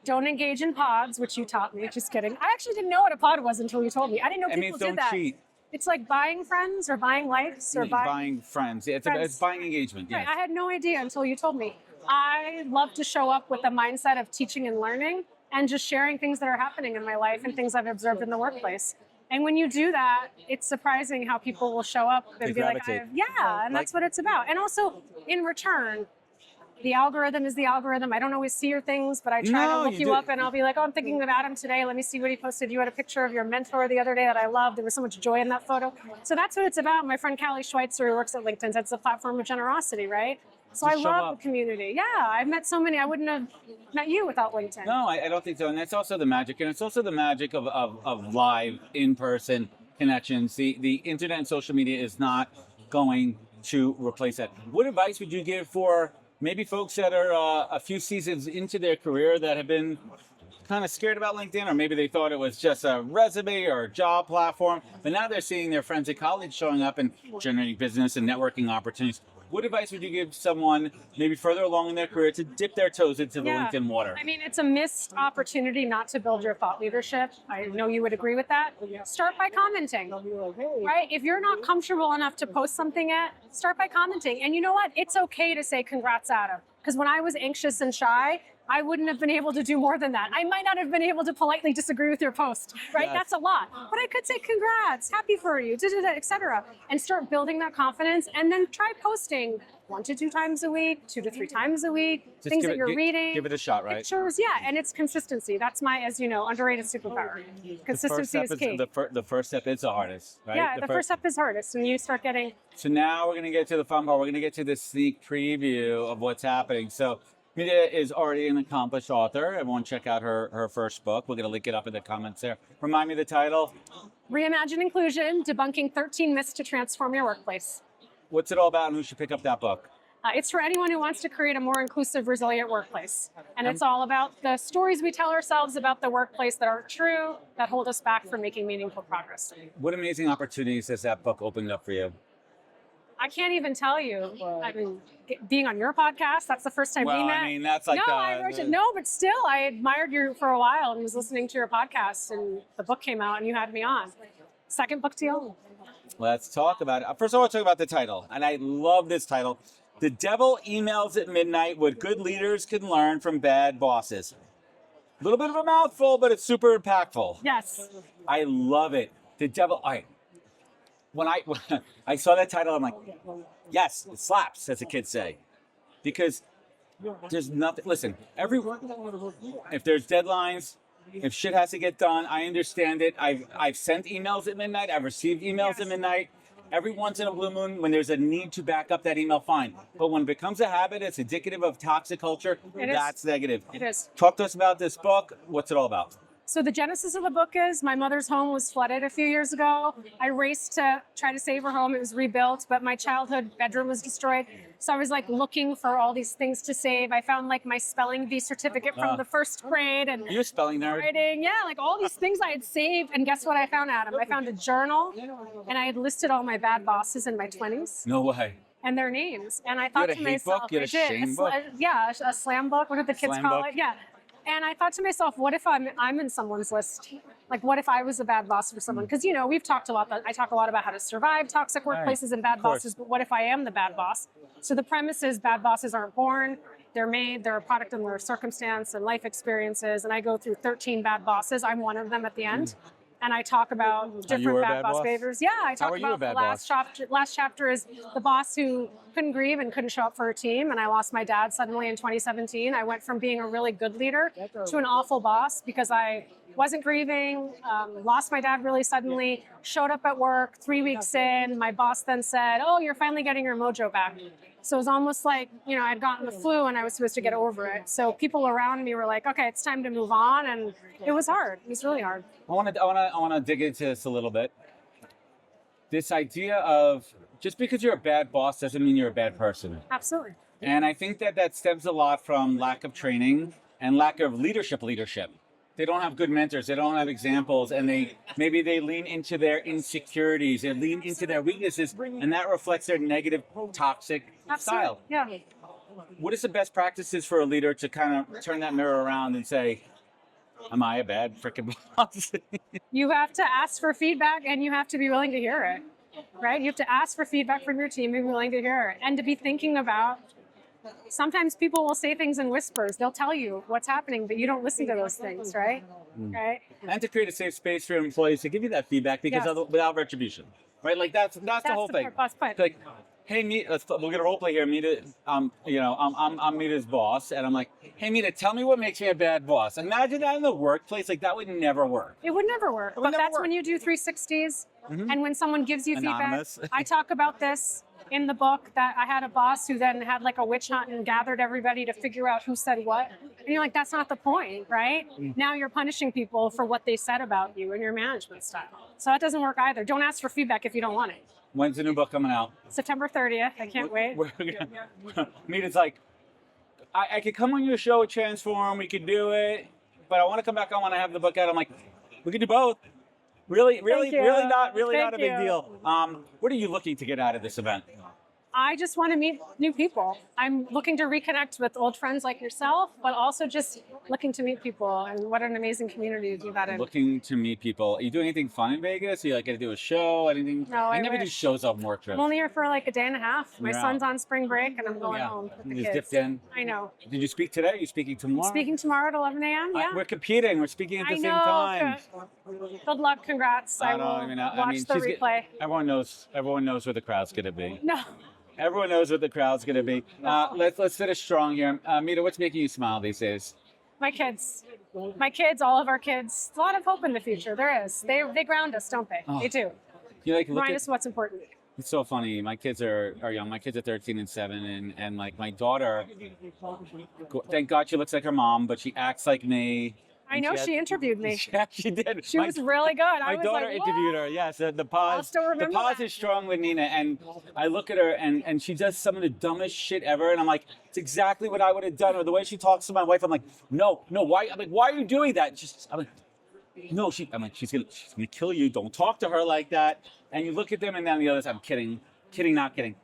Don't engage in pods, which you taught me. Just kidding. I actually didn't know what a pod was until you told me. I didn't know It people means did don't that. cheat. It's like buying friends or buying likes or Buying friends. Yeah, friends. it's buying engagement. Right, Yes. I had no idea until you told me. I love to show up with a mindset of teaching and learning and just sharing things that are happening in my life and things I've observed in the workplace. And when you do that, it's surprising how people will show up and They be like, gravitate. and that's what it's about. And also, in return, the algorithm is the algorithm. I don't always see your things, but I try No, to look you you do. up and I'll be like, oh, I'm thinking of Adam today. Let me see what he posted. You had a picture of your mentor the other day that I loved. There was so much joy in that photo. So that's what it's about. My friend Callie Schweitzer, who works at LinkedIn, said it's a platform of generosity, right? So I Just show love up. the community. Yeah, I've met so many. I wouldn't have met you without LinkedIn. No, I don't think so. And that's also the magic. And it's also the magic of live, in-person connections. The internet and social media is not going to replace that. What advice would you give for maybe folks that are a few seasons into their career that have been kind of scared about LinkedIn, or maybe they thought it was just a resume or a job platform, but now they're seeing their friends and colleagues showing up and generating business and networking opportunities? What advice would you give someone maybe further along in their career to dip their toes into the Yeah. LinkedIn water? I mean, it's a missed opportunity not to build your thought leadership. I know you would agree with that. Start by commenting, right? If you're not comfortable enough to post something yet, start by commenting. And you know what? It's okay to say congrats, Adam. Because when I was anxious and shy, I wouldn't have been able to do more than that. I might not have been able to politely disagree with your post, right? Yes. That's a lot. But I could say congrats, happy for you, etc. And start building that confidence and then try posting 1 to 2 times a week, 2 to 3 times a week, Just things give that it- you're reading. Give it a shot, right? Pictures, yeah, and it's consistency. That's my, as you know, underrated superpower. Consistency is key. The first step is the hardest, right? Yeah, the first step is hardest, and you start getting. So now we're going to get to the fun part. We're going to get to the sneak preview of what's happening. So Media is already an accomplished author. Everyone check out her first book. We're going to link it up in the comments there. Remind me the title. Reimagine Inclusion, Debunking 13 Myths to Transform Your Workplace. What's it all about and who should pick up that book? It's for anyone who wants to create a more inclusive, resilient workplace. And it's all about the stories we tell ourselves about the workplace that aren't true, that hold us back from making meaningful progress. What amazing opportunities has that book opened up for you? I can't even tell you. I mean, being on your podcast, that's the first time we met. I mean, that's like no, I wrote it. No, but still, I admired you for a while and was listening to your podcast, and the book came out, and you had me on. Second book deal. Let's talk about it. First, I want to talk about the title, and I love this title. The Devil Emails at Midnight: What Good Leaders Can Learn from Bad Bosses. A little bit of a mouthful, but it's super impactful. Yes. I love it. The Devil. All right. When I saw that title, I'm like, yes, it slaps, as the kids say, because there's nothing. Listen, if there's deadlines, if shit has to get done, I understand it. I've sent emails at midnight. I've received emails at midnight. Every once in a blue moon, when there's a need to back up that email, fine. But when it becomes a habit, it's indicative of toxic culture. That's negative. It is. Talk to us about this book. What's it all about? So the genesis of the book is my mother's home was flooded a few years ago. I raced to try to save her home. It was rebuilt, but my childhood bedroom was destroyed. So I was like looking for all these things to save. I found like my spelling bee certificate from the first grade and You're a spelling nerd. writing. Yeah, like all these things I had saved. And guess what I found, Adam? I found a journal and I had listed all my bad bosses in my 20s. No way. And their names. And I thought had a to hate myself, book? You had a I did. shame book? Yeah, a slam book. What did the kids Slam call book? it? Yeah. And I thought to myself, what if I'm in someone's list? Like, what if I was a bad boss for someone? Because, we've talked a lot, I talk a lot about how to survive toxic workplaces and bad bosses, but what if I am the bad boss? So the premise is bad bosses aren't born, they're made, they're a product of their circumstance and life experiences. And I go through 13 bad bosses. I'm one of them at the end. And I talk about different bad boss behaviors. Yeah, I talk about the last chapter is the boss who couldn't grieve and couldn't show up for her team. And I lost my dad suddenly in 2017. I went from being a really good leader to an awful boss because I wasn't grieving, lost my dad really suddenly, showed up at work 3 weeks in. My boss then said, oh, you're finally getting your mojo back. So it was almost like, I'd gotten the flu and I was supposed to get over it. So people around me were like, okay, it's time to move on. And it was hard. It was really hard. I want to dig into this a little bit. This idea of just because you're a bad boss doesn't mean you're a bad person. Absolutely. And I think that stems a lot from lack of training and lack of leadership. They don't have good mentors. They don't have examples, and maybe they lean into their insecurities. They lean into their weaknesses, and that reflects their negative, toxic style. Yeah. What is the best practices for a leader to kind of turn that mirror around and say, am I a bad freaking boss? You have to ask for feedback, and you have to be willing to hear it, right? You have to ask for feedback from your team and be willing to hear it, and to be thinking about. Sometimes people will say things in whispers. They'll tell you what's happening, but you don't listen to those things, right? Right. And to create a safe space for employees to give you that feedback because without retribution, right? Like that's the whole thing. Like, hey, we'll get a role play here. Mita, I'm Mita's boss, and I'm like, hey, Mita, tell me what makes me a bad boss. Imagine that in the workplace. Like that would never work. It would never work. But that's when you do 360s, and when someone gives you Anonymous. feedback. I talk about this in the book that I had a boss who then had like a witch hunt and gathered everybody to figure out who said what. And you're like, that's not the point, right? Now you're punishing people for what they said about you and your management style. So that doesn't work either. Don't ask for feedback if you don't want it. When's the new book coming out? September 30th. I can't wait. Mita's like, I could come on your show at Transform. We could do it, but I want to come back on when I have the book out. I'm like, we could do both. Really not a big deal. What are you looking to get out of this event? I just want to meet new people. I'm looking to reconnect with old friends like yourself, but also just looking to meet people. And what an amazing community we've had in. Looking to meet people. Are you doing anything fun in Vegas? Are you like going to do a show? Anything? No, I never do shows on work trips. I'm only here for like a day and a half. My son's on spring break and I'm going home with the you kids. Just dipped in. I know. Did you speak today? Are you speaking tomorrow? Speaking tomorrow at 11 a.m. Yeah. We're competing. We're speaking at the same time. Good luck. Congrats. I will watch the replay. Everyone knows where the crowd's going to be. No. Everyone knows what the crowd's going to be. Let's finish strong here. Mita, what's making you smile these days? My kids, all of our kids. A lot of hope in the future. There is. They ground us, don't they? They do. Remind us what's important. It's so funny. My kids are young. My kids are 13 and 7, and like my daughter, thank God she looks like her mom, but she acts like me. I know she interviewed me. Yeah, she did. She was really good. My daughter interviewed her. Yes, the pause. The pause is strong with Nina, and I look at her, and she does some of the dumbest shit ever, and I'm like, it's exactly what I would have done. Or the way she talks to my wife, I'm like, no, why? I'm like, why are you doing that? I'm like, no, she's gonna kill you. Don't talk to her like that. And you look at them, and then the others, I'm kidding, not kidding.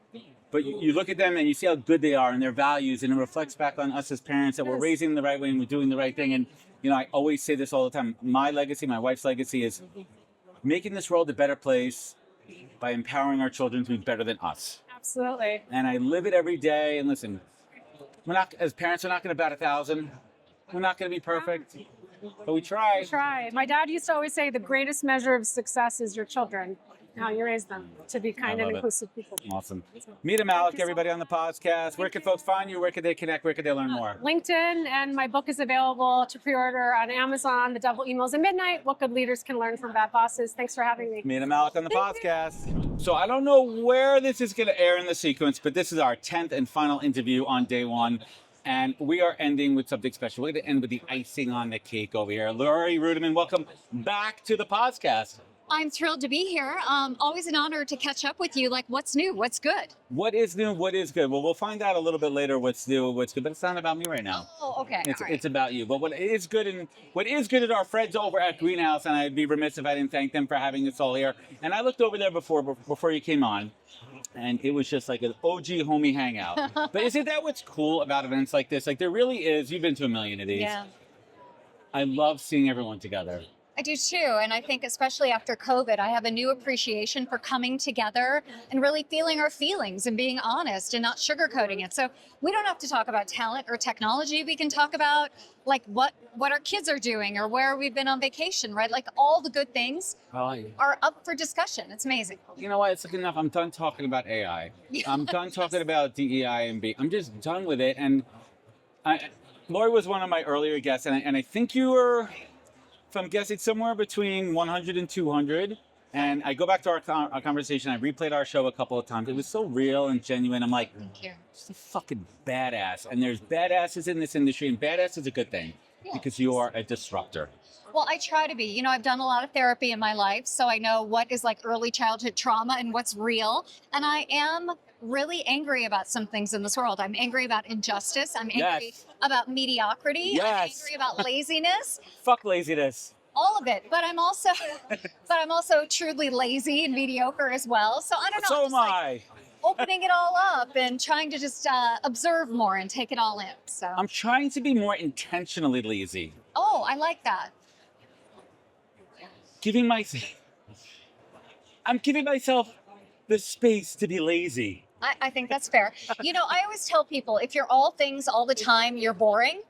But you look at them and you see how good they are and their values, and it reflects back on us as parents that we're raising them the right way and we're doing the right thing. And I always say this all the time. My legacy, my wife's legacy, is making this world a better place by empowering our children to be better than us. Absolutely. And I live it every day. And listen, as parents, we're not going to bat 1,000. We're not going to be perfect, but we try. We try. My dad used to always say the greatest measure of success is your children. How you raise them to be kind and inclusive people. Awesome. Mita Malik, everybody on the podcast. Where can folks find you? Where can they connect? Where can they learn more? LinkedIn, and my book is available to pre-order on Amazon, The Double Emails at Midnight, What Good Leaders Can Learn from Bad Bosses. Thanks for having me. Mita Malik on the podcast. So I don't know where this is going to air in the sequence, but this is our 10th and final interview on day one. And we are ending with something special. We're going to end with the icing on the cake over here. Laurie Ruettimann, welcome back to the podcast. I'm thrilled to be here. Always an honor to catch up with you. Like, what's new? What's good? What is new? What is good? Well, we'll find out a little bit later what's new, what's good. But it's not about me right now. Oh, okay. It's about you. But what is good is our friends over at Greenhouse, and I'd be remiss if I didn't thank them for having us all here. And I looked over there before you came on, and it was just like an OG homie hangout. But isn't that what's cool about events like this? Like, there really is. You've been to a million of these. Yeah. I love seeing everyone together. I do too. And I think especially after COVID, I have a new appreciation for coming together and really feeling our feelings and being honest and not sugarcoating it. So we don't have to talk about talent or technology. We can talk about like what our kids are doing or where we've been on vacation, right? Like all the good things are up for discussion. It's amazing. You know what? It's like enough. I'm done talking about AI. I'm done talking about DEI and B. I'm just done with it. And Laurie was one of my earlier guests, and I think you were, if I'm guessing, somewhere between 100 and 200. And I go back to our conversation. I replayed our show a couple of times. It was so real and genuine. I'm like, Thank you. she's a fucking badass. And there's badasses in this industry, and badass is a good thing because you are a disruptor. Well, I try to be. You know, I've done a lot of therapy in my life, so I know what is like early childhood trauma and what's real. And I am really angry about some things in this world. I'm angry about injustice. I'm angry about mediocrity. Yes. I'm angry about laziness. Fuck laziness. All of it. But I'm also truly lazy and mediocre as well. So I don't know. So just am I. opening it all up and trying to just observe more and take it all in. So I'm trying to be more intentionally lazy. Oh, I like that. I'm giving myself the space to be lazy. I think that's fair. You know, I always tell people if you're all things all the time, you're boring.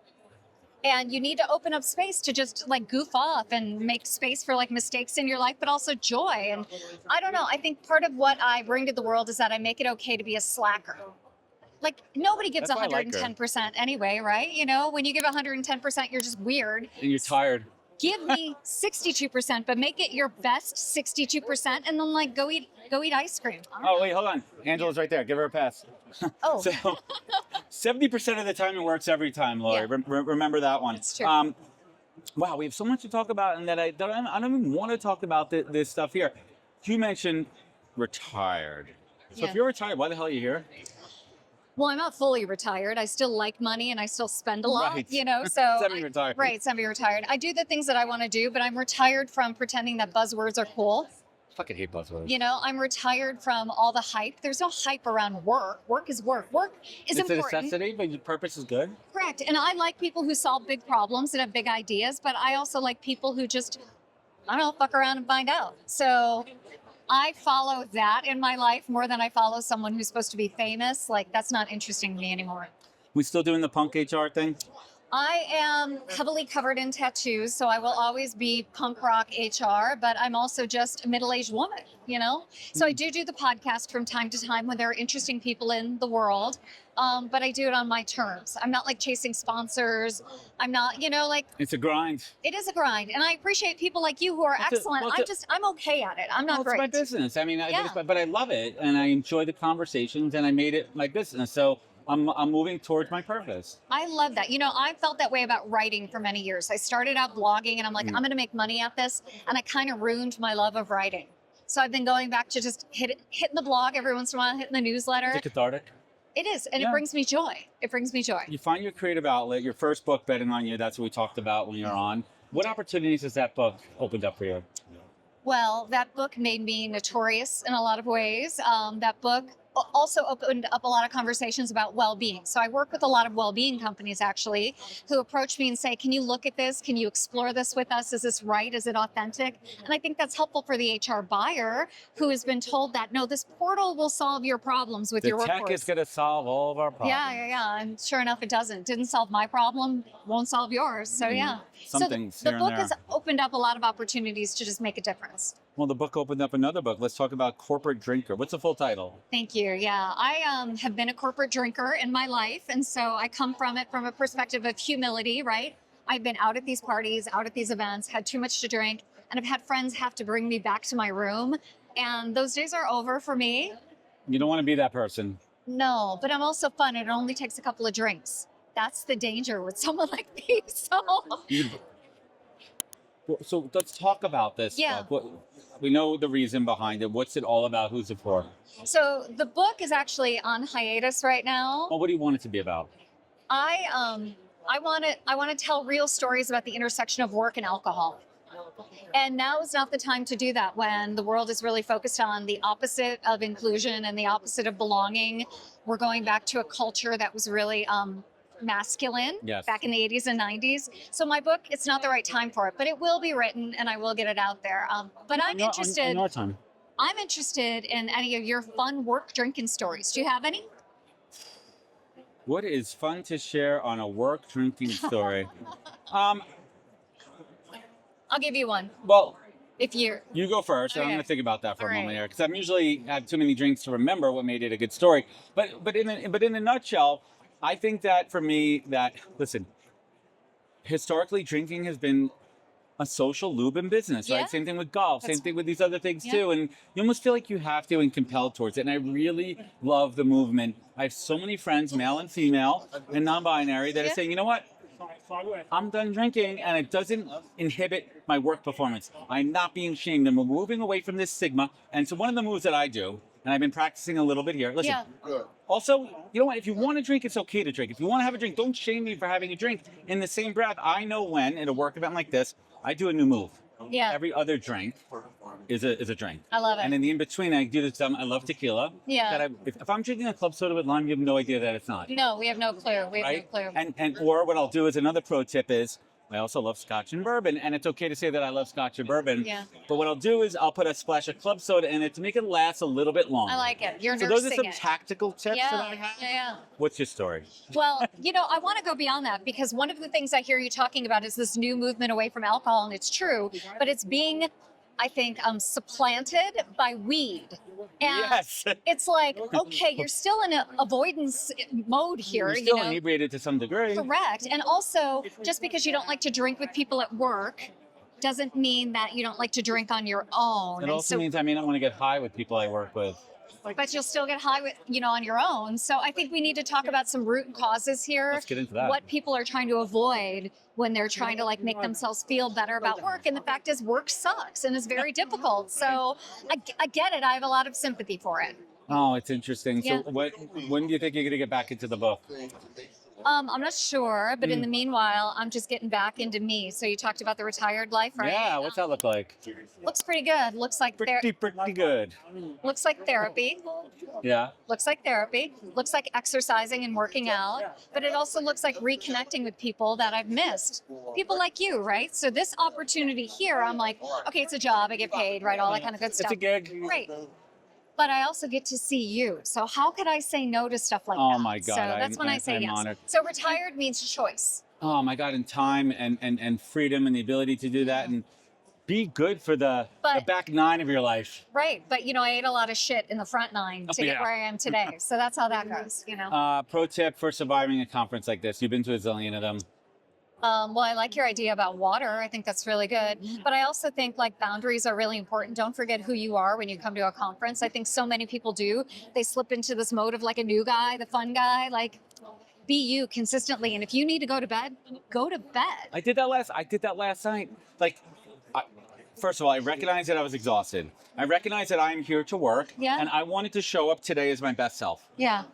And you need to open up space to just like goof off and make space for like mistakes in your life, but also joy. And I don't know, I think part of what I bring to the world is that I make it okay to be a slacker. Like nobody gives That's why I like 110% anyway, right? You know, when you give 110%, you're just weird. And you're tired. Give me 62%, but make it your best 62%, and then like go eat ice cream. Oh, wait, hold on. Angela's right there. Give her a pass. Oh, So 70% of the time it works every time, Laurie. Yeah. Remember that one. It's true. Wow, we have so much to talk about, and that I don't even want to talk about this stuff here. You mentioned retired. So Yeah. if you're retired, why the hell are you here? Well, I'm not fully retired. I still like money and I still spend a lot, Right. you know, so. Semi-retired. Right, semi-retired. I do the things that I want to do, but I'm retired from pretending that buzzwords are cool. Fucking hate buzzwords. You know, I'm retired from all the hype. There's no hype around work. Work is work. Work is It's a important. necessity, but your purpose is good. Correct. And I like people who solve big problems and have big ideas, but I also like people who just, I don't know, fuck around and find out. So I follow that in my life more than I follow someone who's supposed to be famous. Like, that's not interesting to me anymore. We still doing the punk HR thing? I am heavily covered in tattoos, so I will always be punk rock HR, but I'm also just a middle-aged woman, you know? So I do the podcast from time to time when there are interesting people in the world, but I do it on my terms. I'm not like chasing sponsors. I'm not, you know, like, It's a grind. it is a grind. And I appreciate people like you who are excellent. I'm okay at it. I'm not Well, great. it's my business. I mean, Yeah. but I love it, and I enjoy the conversations, and I made it my business. So I'm moving towards my purpose. I love that. You know, I felt that way about writing for many years. I started out blogging and I'm like, I'm going to make money at this. And I kind of ruined my love of writing. So I've been going back to just hitting the blog every once in a while, hitting the newsletter. Is it cathartic? It is. And Yeah. it brings me joy. It brings me joy. You find your creative outlet. Your first book, Betting on You, that's what we talked about when you're on. What opportunities has that book opened up for you? Well, that book made me notorious in a lot of ways. That book also opened up a lot of conversations about well-being. So I work with a lot of well-being companies actually who approach me and say, can you look at this? Can you explore this with us? Is this right? Is it authentic? And I think that's helpful for the HR buyer who has been told that, no, this portal will solve your problems with your The workforce. tech is going to solve all of our problems. Yeah. And sure enough, it doesn't. Didn't solve my problem, won't solve yours. So yeah. Some so things the here and book there. has opened up a lot of opportunities to just make a difference. Well, the book opened up another book. Let's talk about Corporate Drinker. What's the full title? Thank you. Yeah, I have been a corporate drinker in my life. And so I come from it from a perspective of humility, right? I've been out at these parties, out at these events, had too much to drink, and I've had friends have to bring me back to my room. And those days are over for me. You don't want to be that person. No, but I'm also fun. It only takes a couple of drinks. That's the danger with someone like me. So let's talk about this Yeah. book. We know the reason behind it. What's it all about? Who's it for? So the book is actually on hiatus right now. Well, what do you want it to be about? I want to tell real stories about the intersection of work and alcohol. And now is not the time to do that when the world is really focused on the opposite of inclusion and the opposite of belonging. We're going back to a culture that was really masculine Yes. back in the 80s and 90s. So my book, it's not the right time for it, but it will be written and I will get it out there. But I'm interested. On your time. I'm interested in any of your fun work drinking stories. Do you have any? What is fun to share on a work drinking story? I'll give you one. Well, If you're you go first, and I'm Okay. going to think about that for All a moment right. here, because I'm usually have too many drinks to remember what made it a good story. But in a nutshell, I think that for me, listen, historically, drinking has been a social lube in business, Yeah. right? Same thing with golf, That's- same thing with these other things Yeah. too. And you almost feel like you have to and compelled towards it. And I really love the movement. I have so many friends, male and female, and non-binary, that are Yeah. saying, you know what? I'm done drinking, and it doesn't inhibit my work performance. I'm not being shamed. I'm moving away from this stigma. And so one of the moves that I do, and I've been practicing a little bit here. Listen, Yeah. also, you know what? If you want to drink, it's okay to drink. If you want to have a drink, don't shame me for having a drink. In the same breath, I know when, at a work event like this, I do a new move. Yeah. Every other drink is a drink. I love it. And in the in-between, I do this. I love tequila. Yeah. That if I'm drinking a club soda with lime, you have no idea that it's not. No, we have no clue. We have Right? no clue. And or what I'll do is another pro tip is I also love scotch and bourbon, and it's okay to say that I love scotch and bourbon. Yeah. But what I'll do is I'll put a splash of club soda in it to make it last a little bit longer. I like it. You're So nursing those are some it. tactical tips that I Yeah, have. yeah. What's your story? Well, I want to go beyond that because one of the things I hear you talking about is this new movement away from alcohol, and it's true, but it's being, I think, supplanted by weed. And Yes. it's like, okay, you're still in an avoidance mode here. You're still inebriated to some degree. Correct. And also, just because you don't like to drink with people at work doesn't mean that you don't like to drink on your own. It And also so, means I may not want to get high with people I work with. but you'll still get high with, on your own. So I think we need to talk about some root causes here. Let's get into that. What people are trying to avoid when they're trying to make themselves feel better about work. And the fact is work sucks and is very difficult. So I get it. I have a lot of sympathy for it. Oh, it's interesting. Yeah. So when do you think you're going to get back into the book? I'm not sure, but in the meanwhile, I'm just getting back into me. So you talked about the retired life, right? Yeah, what's that look like? Looks pretty good. Looks like Pretty good. looks like therapy. Yeah. Looks like therapy. Looks like exercising and working out. But it also looks like reconnecting with people that I've missed. People like you, right? So this opportunity here, I'm like, okay, it's a job. I get paid, right? All that kind of good stuff. It's a gig. Great. But I also get to see you. So how could I say no to stuff like that? Oh my God, So that's when I say I'm yes. honored. So retired means choice. Oh my God, and time and freedom and the ability to do that and be good for the back nine of your life. Right. But I ate a lot of shit in the front nine to get yeah. where I am today. So that's how that goes, Pro tip for surviving a conference like this. You've been to a zillion of them. Well, I like your idea about water. I think that's really good. But I also think boundaries are really important. Don't forget who you are when you come to a conference. I think so many people do. They slip into this mode of a new guy, the fun guy, be you consistently. And if you need to go to bed, go to bed. I did that last night. First of all, I recognized that I was exhausted. I recognized that I'm here to work. Yeah. And I wanted to show up today as my best self. Yeah.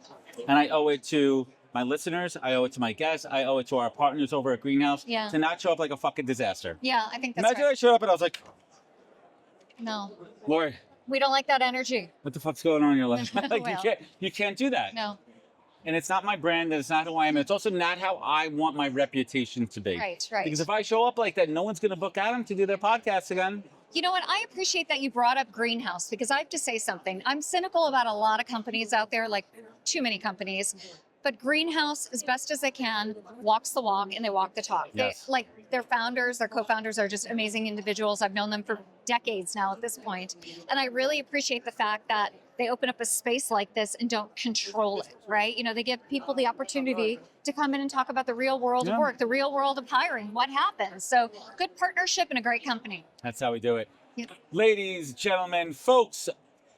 And I owe it to my listeners, I owe it to my guests, I owe it to our partners over at Greenhouse to not show up like a fucking disaster. Yeah, I think that's Imagine I right. showed up and I was like, No, Laurie, we don't like that energy. what the fuck's going on in your life? Well. You can't do that. No. And it's not my brand, and it's not who I am. It's also not how I want my reputation to be. Right. Because if I show up like that, no one's going to book Adam to do their podcast again. You know what? I appreciate that you brought up Greenhouse because I have to say something. I'm cynical about a lot of companies out there, too many companies. But Greenhouse, as best as they can, walks the walk and they walk the talk. Yes. Their founders, their co-founders are just amazing individuals. I've known them for decades now at this point. And I really appreciate the fact that they open up a space like this and don't control it, right? They give people the opportunity to come in and talk about the real world of work, the real world of hiring, what happens. So good partnership and a great company. That's how we do it. Yeah. Ladies, gentlemen, folks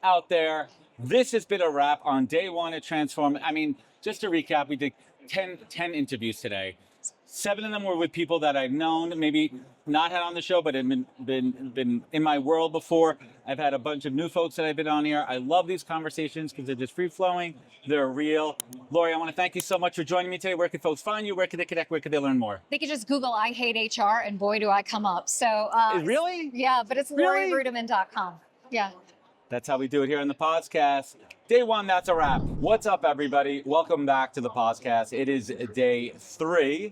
out there, this has been a wrap on day one at Transform. I mean, just to recap, we did 10 interviews today. 7 of them were with people that I've known, maybe not had on the show, but have been in my world before. I've had a bunch of new folks that I've been on here. I love these conversations because they're just free-flowing. They're real. Laurie, I want to thank you so much for joining me today. Where can folks find you? Where can they connect? Where can they learn more? They could just Google I hate HR and boy, do I come up. So Really? yeah, but it's Really? LaurieRuettimann.com. Yeah. That's how we do it here on the podcast. Day one, that's a wrap. What's up, everybody? Welcome back to the podcast. It is day 3,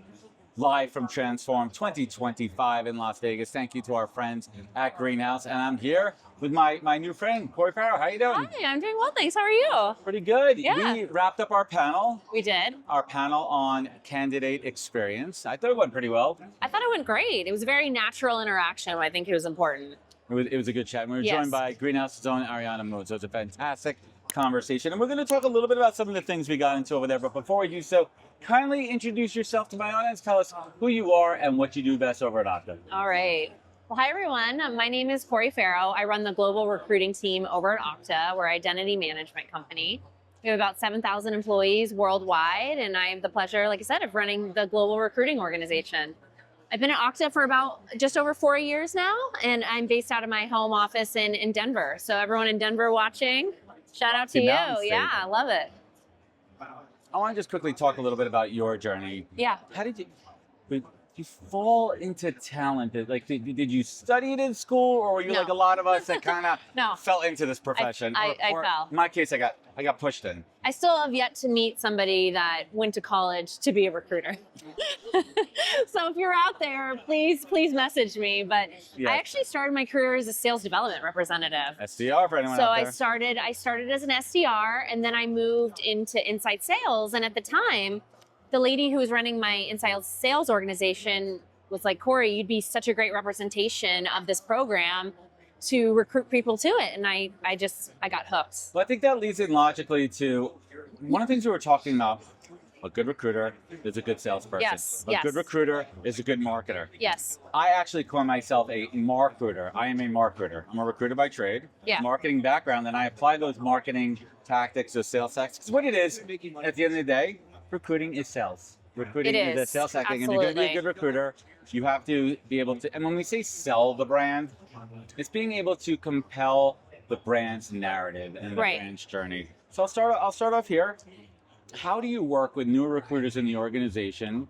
live from Transform 2025 in Las Vegas. Thank you to our friends at Greenhouse. And I'm here with my new friend, Cori Faro. How you doing? Hi, I'm doing well, thanks. How are you? Pretty good. Yeah. We wrapped up our panel. We did. Our panel on candidate experience. I thought it went pretty well. I thought it went great. It was a very natural interaction. I think it was important. It was a good chat. We were Yes. joined by Greenhouse's own Ariana Moon. So it's a fantastic conversation. And we're going to talk a little bit about some of the things we got into over there. But before we do so, kindly introduce yourself to my audience. Tell us who you are and what you do best over at Okta. All right. Well, hi, everyone. My name is Cori Faro. I run the global recruiting team over at Okta. We're an identity management company. We have about 7,000 employees worldwide, and I have the pleasure, like I said, of running the global recruiting organization. I've been at Okta for about just over 4 years now, and I'm based out of my home office in Denver. So everyone in Denver watching, shout out to you. Yeah, I love it. I want to just quickly talk a little bit about your journey. Yeah. How did you fall into talent? Like, did you study it in school, or were you No. like a lot of us that kind of No. fell into this profession? I Or fell. In my case, I got pushed in. I still have yet to meet somebody that went to college to be a recruiter. So if you're out there, please message me. But Yes. I actually started my career as a sales development representative. SDR for anyone So out I there. started as an SDR, and then I moved into inside sales. And at the time, the lady who was running my inside sales organization was like, Cori, you'd be such a great representation of this program to recruit people to it. And I got hooked. Well, I think that leads in logically to one of the things we were talking about. A good recruiter is a good salesperson. Yes, A yes. good recruiter is a good marketer. Yes. I actually call myself a marketer. I am a marketer. I'm a recruiter by trade, Yeah. marketing background, and I apply those marketing tactics, those sales tactics. Because what it is, at the end of the day, recruiting is sales. Recruiting It is a is. sales tactic. And if you're going to be a Absolutely. good recruiter, you have to be able to, and when we say sell the brand, it's being able to compel the brand's narrative and the Right. brand's journey. So I'll start off here. How do you work with new recruiters in the organization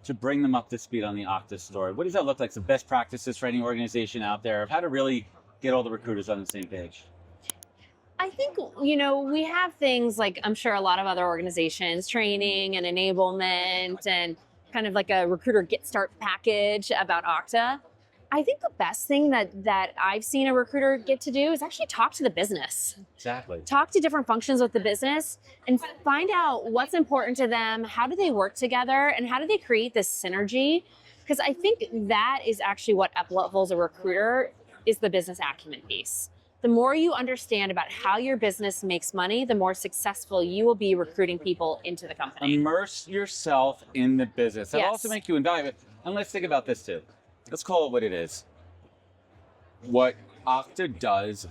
to bring them up to speed on the Okta story? What does that look like? Some best practices for any organization out there of how to really get all the recruiters on the same page. I think, we have things like, I'm sure a lot of other organizations, training and enablement and kind of like a recruiter get start package about Okta. I think the best thing that I've seen a recruiter get to do is actually talk to the business. Exactly. Talk to different functions with the business and find out what's important to them, how do they work together, and how do they create this synergy? Because I think that is actually what up-levels a recruiter is the business acumen piece. The more you understand about how your business makes money, the more successful you will be recruiting people into the company. Immerse yourself in the business. That'll Yes. also make you invaluable. And let's think about this too. Let's call it what it is. What Okta does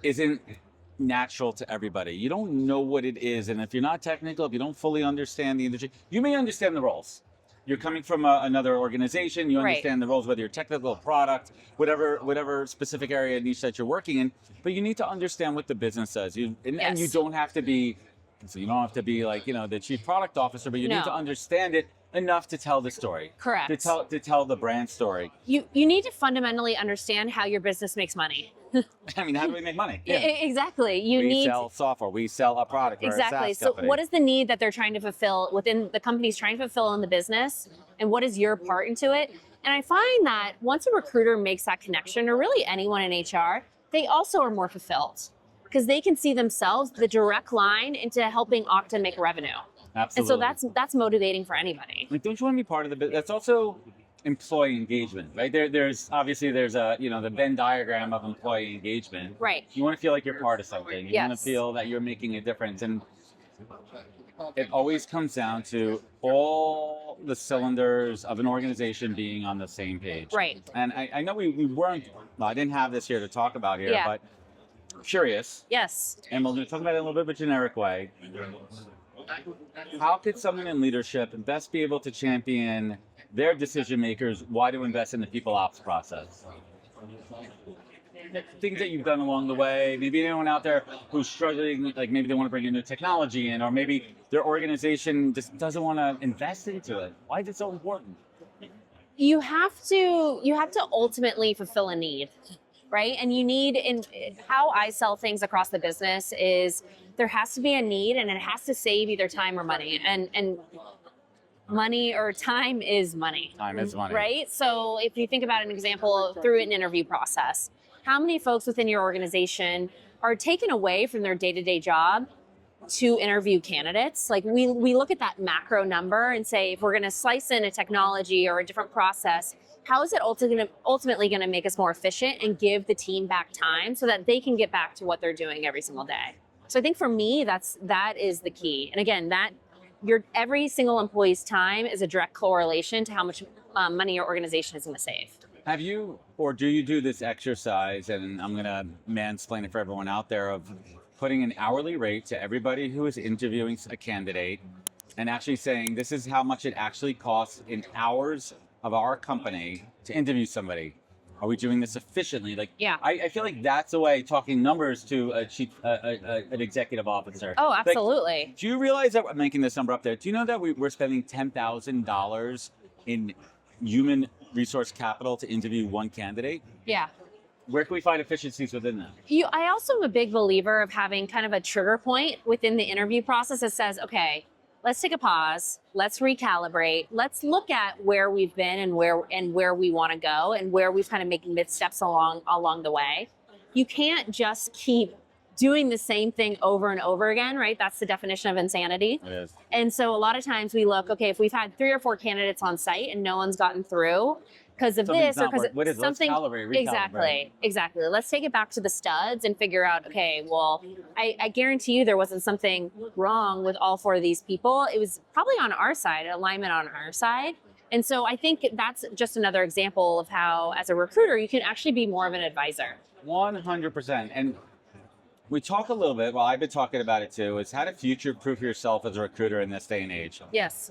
isn't natural to everybody. You don't know what it is. And if you're not technical, if you don't fully understand the industry, you may understand the roles. You're coming from another organization, you Right. understand the roles, whether you're technical, product, whatever specific area niche that you're working in, but you need to understand what the business does. And you don't have to be, like, the chief product officer, but you need No. to understand it enough to tell the story. Correct. To tell the brand story. You need to fundamentally understand how your business makes money. I mean, how do we make money? Exactly. We sell software, we sell a product. We're a Exactly. SaaS So company. what is the need that they're trying to fulfill within the company's trying to fulfill in the business, and what is your part into it? And I find that once a recruiter makes that connection, or really anyone in HR, they also are more fulfilled because they can see themselves the direct line into helping Okta make revenue. Absolutely. And so that's motivating for anybody. Like, don't you want to be part of the business? That's also employee engagement, right? There's obviously the Venn diagram of employee engagement. Right. You want to feel like you're part of something. You want to Yes. feel that you're making a difference, and it always comes down to all the cylinders of an organization being on the same page. Right. And I know we weren't. Well, I didn't have this here to talk about here, Yeah. but curious, Yes. and we'll talk about it in a little bit of a generic way. How could someone in leadership best be able to champion their decision makers why to invest in the people ops process? Things that you've done along the way, maybe anyone out there who's struggling, like maybe they want to bring a new technology in, or maybe their organization just doesn't want to invest into it. Why is it so important? You have to ultimately fulfill a need. right? And you need, in how I sell things across the business is there has to be a need and it has to save either time or money. And money or time is money. Time is money. Right? So if you think about an example through an interview process, how many folks within your organization are taken away from their day-to-day job to interview candidates? Like we look at that macro number and say, if we're going to slice in a technology or a different process, how is it ultimately going to make us more efficient and give the team back time so that they can get back to what they're doing every single day? So I think for me, that is the key. And again, every single employee's time is a direct correlation to how much money your organization is going to save. Have you, or do you do this exercise, and I'm going to mansplain it for everyone out there, of putting an hourly rate to everybody who is interviewing a candidate and actually saying, this is how much it actually costs in hours of our company to interview somebody? Are we doing this efficiently? Like, yeah. I feel like that's a way, talking numbers to an executive officer. Oh, absolutely. Like, do you realize that, I'm making this number up there, do you know that we're spending $10,000 in human resource capital to interview one candidate? Yeah. Where can we find efficiencies within that? I also am a big believer of having kind of a trigger point within the interview process that says, okay, let's take a pause, let's recalibrate, let's look at where we've been and where we want to go and where we've kind of making missteps along the way. You can't just keep doing the same thing over and over again, right? That's the definition of insanity. It is. And so a lot of times we look, okay, if we've had 3 or 4 candidates on site and no one's gotten through because of this or because of something. Recalibrate. Exactly. Let's take it back to the studs and figure out, okay, well, I guarantee you there wasn't something wrong with all 4 of these people. It was probably on our side, alignment on our side. And so I think that's just another example of how, as a recruiter, you can actually be more of an advisor. 100%. And we talk a little bit, well, I've been talking about it too, is how to future-proof yourself as a recruiter in this day and age. Yes.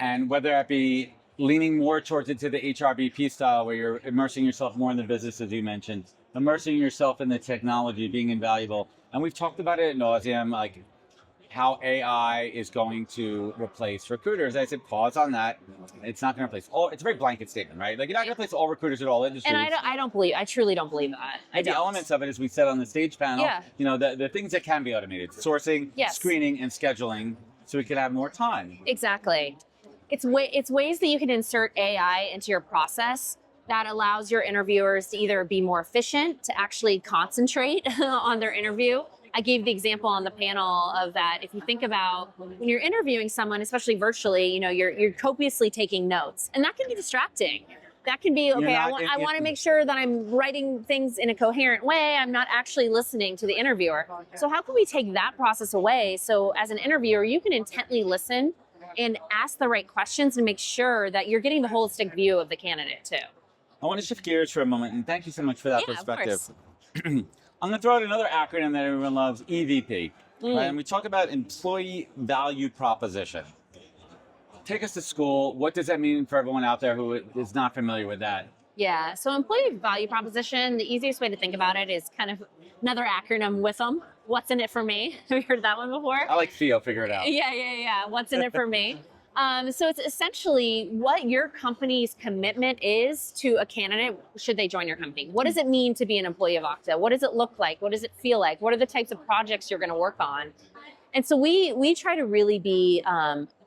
And whether that be leaning more towards into the HRBP style, where you're immersing yourself more in the business, as you mentioned, immersing yourself in the technology, being invaluable. And we've talked about it ad nauseum, like how AI is going to replace recruiters. I said, pause on that. It's not going to replace all. It's a very blanket statement, right? Like, you're not going to replace all recruiters at all industries. And I truly don't believe that. The elements of it, as we said on the stage panel, Yeah. you know, the things that can be automated, sourcing, Yes. screening, and scheduling, so we can have more time. Exactly. It's ways that you can insert AI into your process that allows your interviewers to either be more efficient, to actually concentrate on their interview. I gave the example on the panel of that. If you think about when you're interviewing someone, especially virtually, you know, you're copiously taking notes, and that can be distracting. That can be, okay, I want to make sure that I'm writing things in a coherent way. I'm not actually listening to the interviewer. So how can we take that process away? So as an interviewer, you can intently listen and ask the right questions and make sure that you're getting the holistic view of the candidate too. I want to shift gears for a moment, and thank you so much for that Yeah, perspective. of I'm going to throw out another acronym that everyone loves, EVP. Right? And we talk about employee value proposition. Take us to school. What does that mean for everyone out there who is not familiar with that? Yeah, so employee value proposition, the easiest way to think about it is kind of another acronym with them. What's in it for me? Have you heard that one before? I like Theo, figure it out. Yeah. What's in it for me? So it's essentially what your company's commitment is to a candidate should they join your company. What does it mean to be an employee of Okta? What does it look like? What does it feel like? What are the types of projects you're going to work on? And so we try to really be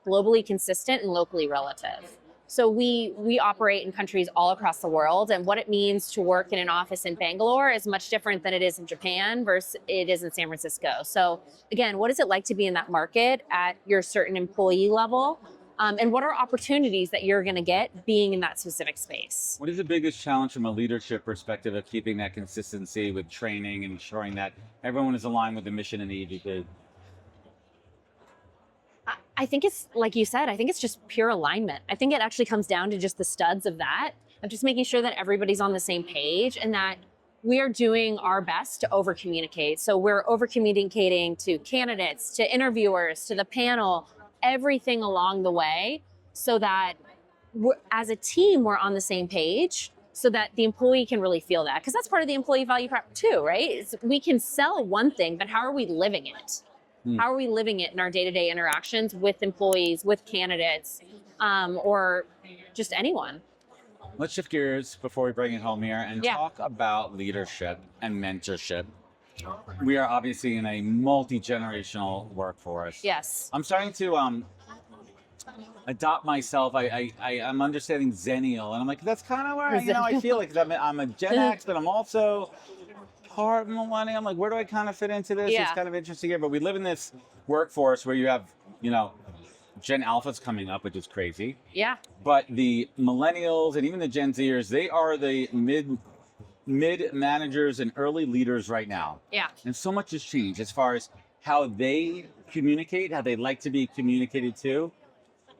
globally consistent and locally relative. So we operate in countries all across the world, and what it means to work in an office in Bangalore is much different than it is in Japan versus it is in San Francisco. So again, what is it like to be in that market at your certain employee level? And what are opportunities that you're going to get being in that specific space? What is the biggest challenge from a leadership perspective of keeping that consistency with training and ensuring that everyone is aligned with the mission and the EVP? I think it's, like you said, I think it's just pure alignment. I think it actually comes down to just the studs of that, of just making sure that everybody's on the same page and that we are doing our best to over communicate. So we're over communicating to candidates, to interviewers, to the panel, everything along the way, so that as a team, we're on the same page, so that the employee can really feel that. Because that's part of the employee value prop too, right? We can sell one thing, but how are we living it? How are we living it in our day-to-day interactions with employees, with candidates, or just anyone? let's shift gears before we bring it home here and Yeah. talk about leadership and mentorship. We are obviously in a multi-generational workforce. Yes. I'm starting to adopt myself. I'm understanding Zennial, and I'm like, that's kind of where I feel like I'm a Gen X, but I'm also part millennial. I'm like, where do I kind of fit into this? Yeah. It's kind of interesting here, but we live in this workforce where you have, Gen Alpha's coming up, which is crazy. Yeah. But the millennials and even the Gen Zers, they are the mid managers and early leaders right now. Yeah. And so much has changed as far as how they communicate, how they like to be communicated to.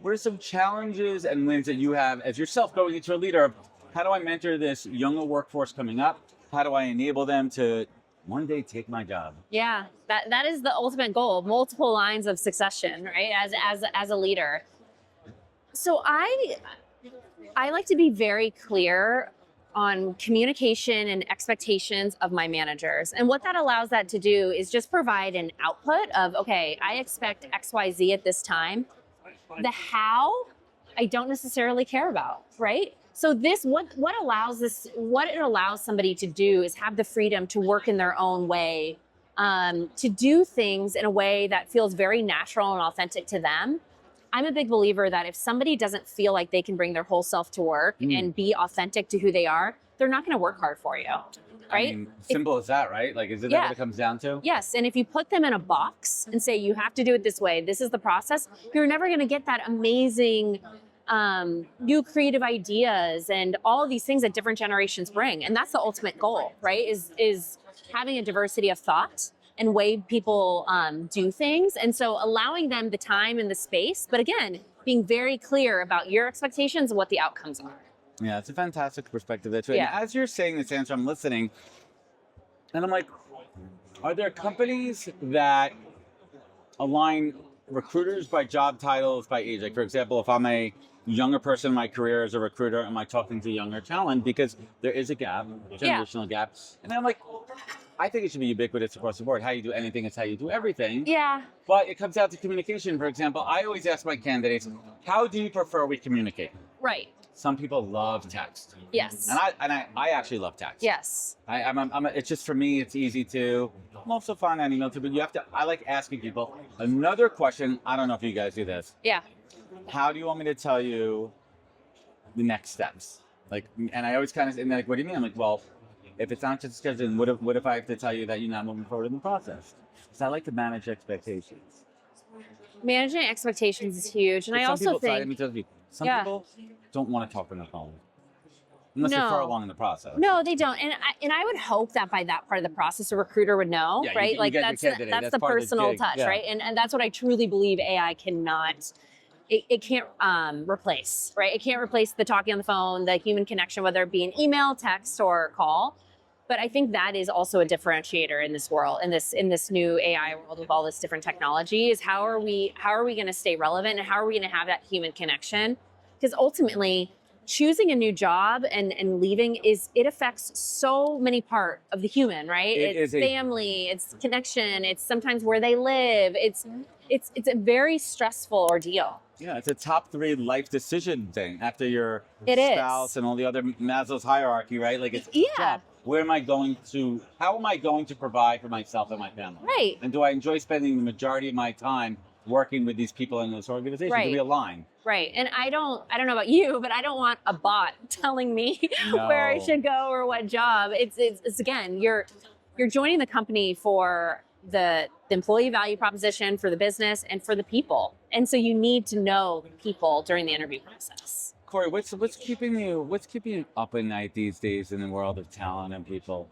What are some challenges and wins that you have as yourself going into a leader? How do I mentor this younger workforce coming up? How do I enable them to one day take my job? Yeah, that is the ultimate goal. Multiple lines of succession, right? As a leader. So I like to be very clear on communication and expectations of my managers. And what that allows that to do is just provide an output of, okay, I expect XYZ at this time. The how I don't necessarily care about, right? So what it allows somebody to do is have the freedom to work in their own way, to do things in a way that feels very natural and authentic to them. I'm a big believer that if somebody doesn't feel like they can bring their whole self to work and be authentic to who they are, they're not going to work hard for you, right? I mean, simple as that, right? Like, is it that what it comes down to? Yes, and if you put them in a box and say, you have to do it this way, this is the process, you're never going to get that amazing new creative ideas and all of these things that different generations bring. And that's the ultimate goal, right? Is having a diversity of thought and way people do things. And so allowing them the time and the space, but again, being very clear about your expectations and what the outcomes are. Yeah, it's a fantastic perspective there too. Yeah. And as you're saying this answer, I'm listening, and I'm like, are there companies that align recruiters by job titles, by age? Like, for example, if I'm a younger person in my career as a recruiter, am I talking to younger talent? Because there is a gap, generational gap. And then I'm like, I think it should be ubiquitous across the board. How you do anything is how you do everything. Yeah. But it comes down to communication. For example, I always ask my candidates, how do you prefer we communicate? Right. Some people love text. Yes. And I actually love text. Yes. It's just, for me, it's easy to, I'm also fine on email too, but I like asking people. Another question, I don't know if you guys do this. Yeah. How do you want me to tell you the next steps? Like, and I always kind of, and they're like, what do you mean? I'm like, well, if it's not just scheduling, what if I have to tell you that you're not moving forward in the process? Because I like to manage expectations. Managing expectations is huge. And But I some also people, think, sorry, let me tell you, some people don't want to talk on the phone. Unless they're far along in the process. no, they don't. And I would hope that by that part of the process, a recruiter would know, Yeah, right? you Like get your that's candidate. the That's part of the personal gig. touch, Yeah. right? And that's what I truly believe AI cannot. It can't replace, right? It can't replace the talking on the phone, the human connection, whether it be an email, text, or call. But I think that is also a differentiator in this world, in this new AI world with all this different technology. Is how are we going to stay relevant, and how are we going to have that human connection? Because ultimately, choosing a new job and leaving it affects so many part of the human, right? It's family, it's connection, it's sometimes where they live. It's a very stressful ordeal. Yeah, it's a top 3 life decision thing after your It spouse is. and all the other Maslow's hierarchy, right? Like, it's Yeah. job. How am I going to provide for myself and my family? Right. And do I enjoy spending the majority of my time working with these people in this organization? Right. Do we align? Right. And I don't know about you, but I don't want a bot telling me where I should go or what job. It's again, you're joining the company for the employee value proposition, for the business, and for the people. And so you need to know people during the interview process. Cori, what's keeping you up at night these days in the world of talent and people?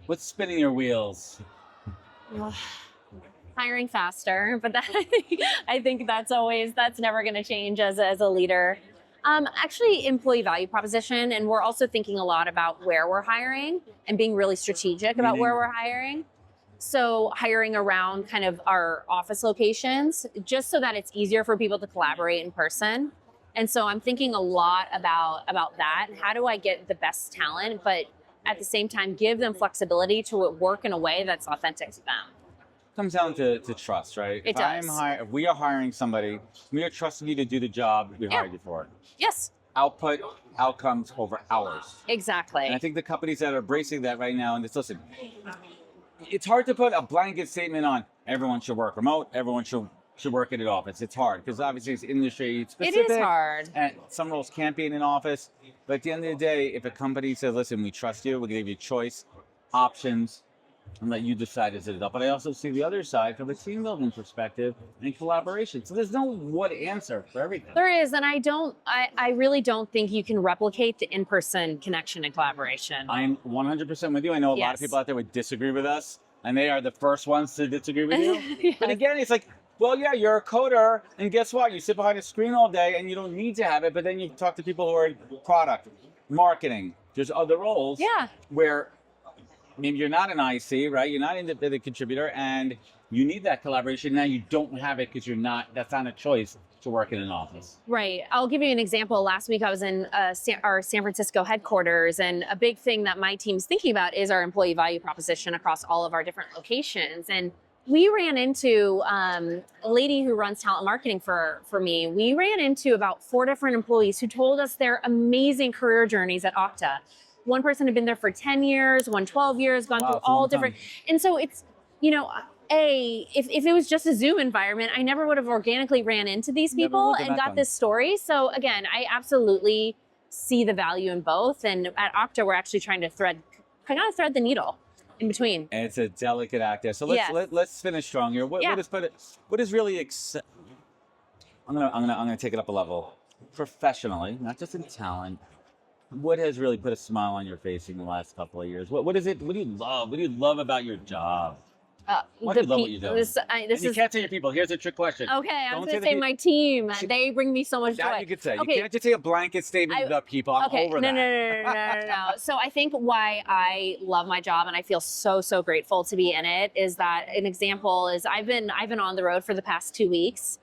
What's spinning your wheels? Hiring faster, but I think that's never going to change as a leader. Actually, employee value proposition, and we're also thinking a lot about where we're hiring and being really strategic about where we're hiring. So hiring around kind of our office locations, just so that it's easier for people to collaborate in person. And so I'm thinking a lot about that. How do I get the best talent, but at the same time give them flexibility to work in a way that's authentic to them? Comes down to trust, right? It does. If we are hiring somebody, we are trusting you to do the job we hired you for. Yes. output, outcomes over hours. Exactly. And I think the companies that are embracing that right now, and listen, it's hard to put a blanket statement on everyone should work remote, everyone should work in an office. It's hard because obviously it's industry specific. It is hard. And some roles can't be in an office. But at the end of the day, if a company says, listen, we trust you, we're going to give you choice, options, and let you decide to set it up. But I also see the other side from a team building perspective and collaboration. So there's no one answer for everything. There is, and I really don't think you can replicate the in-person connection and collaboration. I'm 100% with you. I know a lot of people out there would disagree with us, and they are the first ones to disagree with you. Yes. But again, it's like, well, yeah, you're a coder, and guess what? You sit behind a screen all day, and you don't need to have it, but then you talk to people who are in product, marketing. There's other roles where maybe you're not an IC, right? You're not an independent contributor, and you need that collaboration. Now you don't have it because that's not a choice to work in an office. Right. I'll give you an example. Last week I was in our San Francisco headquarters, and a big thing that my team's thinking about is our employee value proposition across all of our different locations. And we ran into a lady who runs talent marketing for me. We ran into about 4 different employees who told us their amazing career journeys at Okta. One person had been there for 10 years, one 12 years, gone through all different. And so it's, if it was just a Zoom environment, I never would have organically ran into these people and got this story. So again, I absolutely see the value in both. And at Okta, we're actually trying to thread the needle in between. And it's a delicate act there. So let's finish strong here. What is really I'm gonna take it up a level. Professionally, not just in talent. What has really put a smile on your face in the last couple of years? What is it? What do you love? What do you love about your job? Why do you love what you do? You can't say your people. Here's a trick question. Okay, I was going to say my team. They bring me so much joy. That you could say. Okay. You can't just say a blanket statement the people. I'm over that. No. So I think why I love my job and I feel so grateful to be in it is that an example is I've been on the road for the past 2 weeks.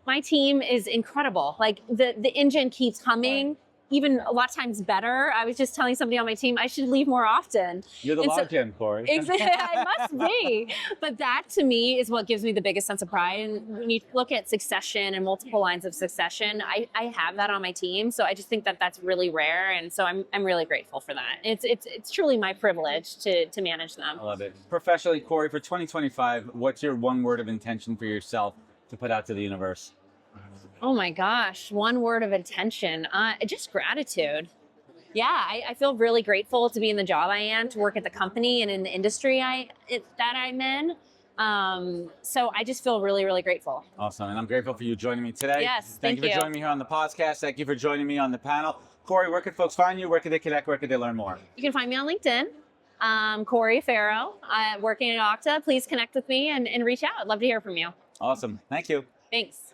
My team is incredible. Like the engine keeps humming. Even a lot of times better. I was just telling somebody on my team, I should leave more often. You're the log-jam, Cori. Exactly, it must be. But that to me is what gives me the biggest sense of pride. And when you look at succession and multiple lines of succession, I have that on my team. So I just think that that's really rare. And so I'm really grateful for that. It's truly my privilege to manage them. I love it. Professionally, Cori, for 2025, what's your one word of intention for yourself to put out to the universe? Oh my gosh, one word of intention, just gratitude. Yeah, I feel really grateful to be in the job I am, to work at the company and in the industry that I'm in. So I just feel really grateful. Awesome, and I'm grateful for you joining me today. Yes, thank you for joining me here on the podcast. Thank you for joining me on the panel. Cori, where can folks find you? Where can they connect? Where can they learn more? You can find me on LinkedIn, Cori Faro, working at Okta. Please connect with me and reach out. I'd love to hear from you. Awesome, thank you. Thanks.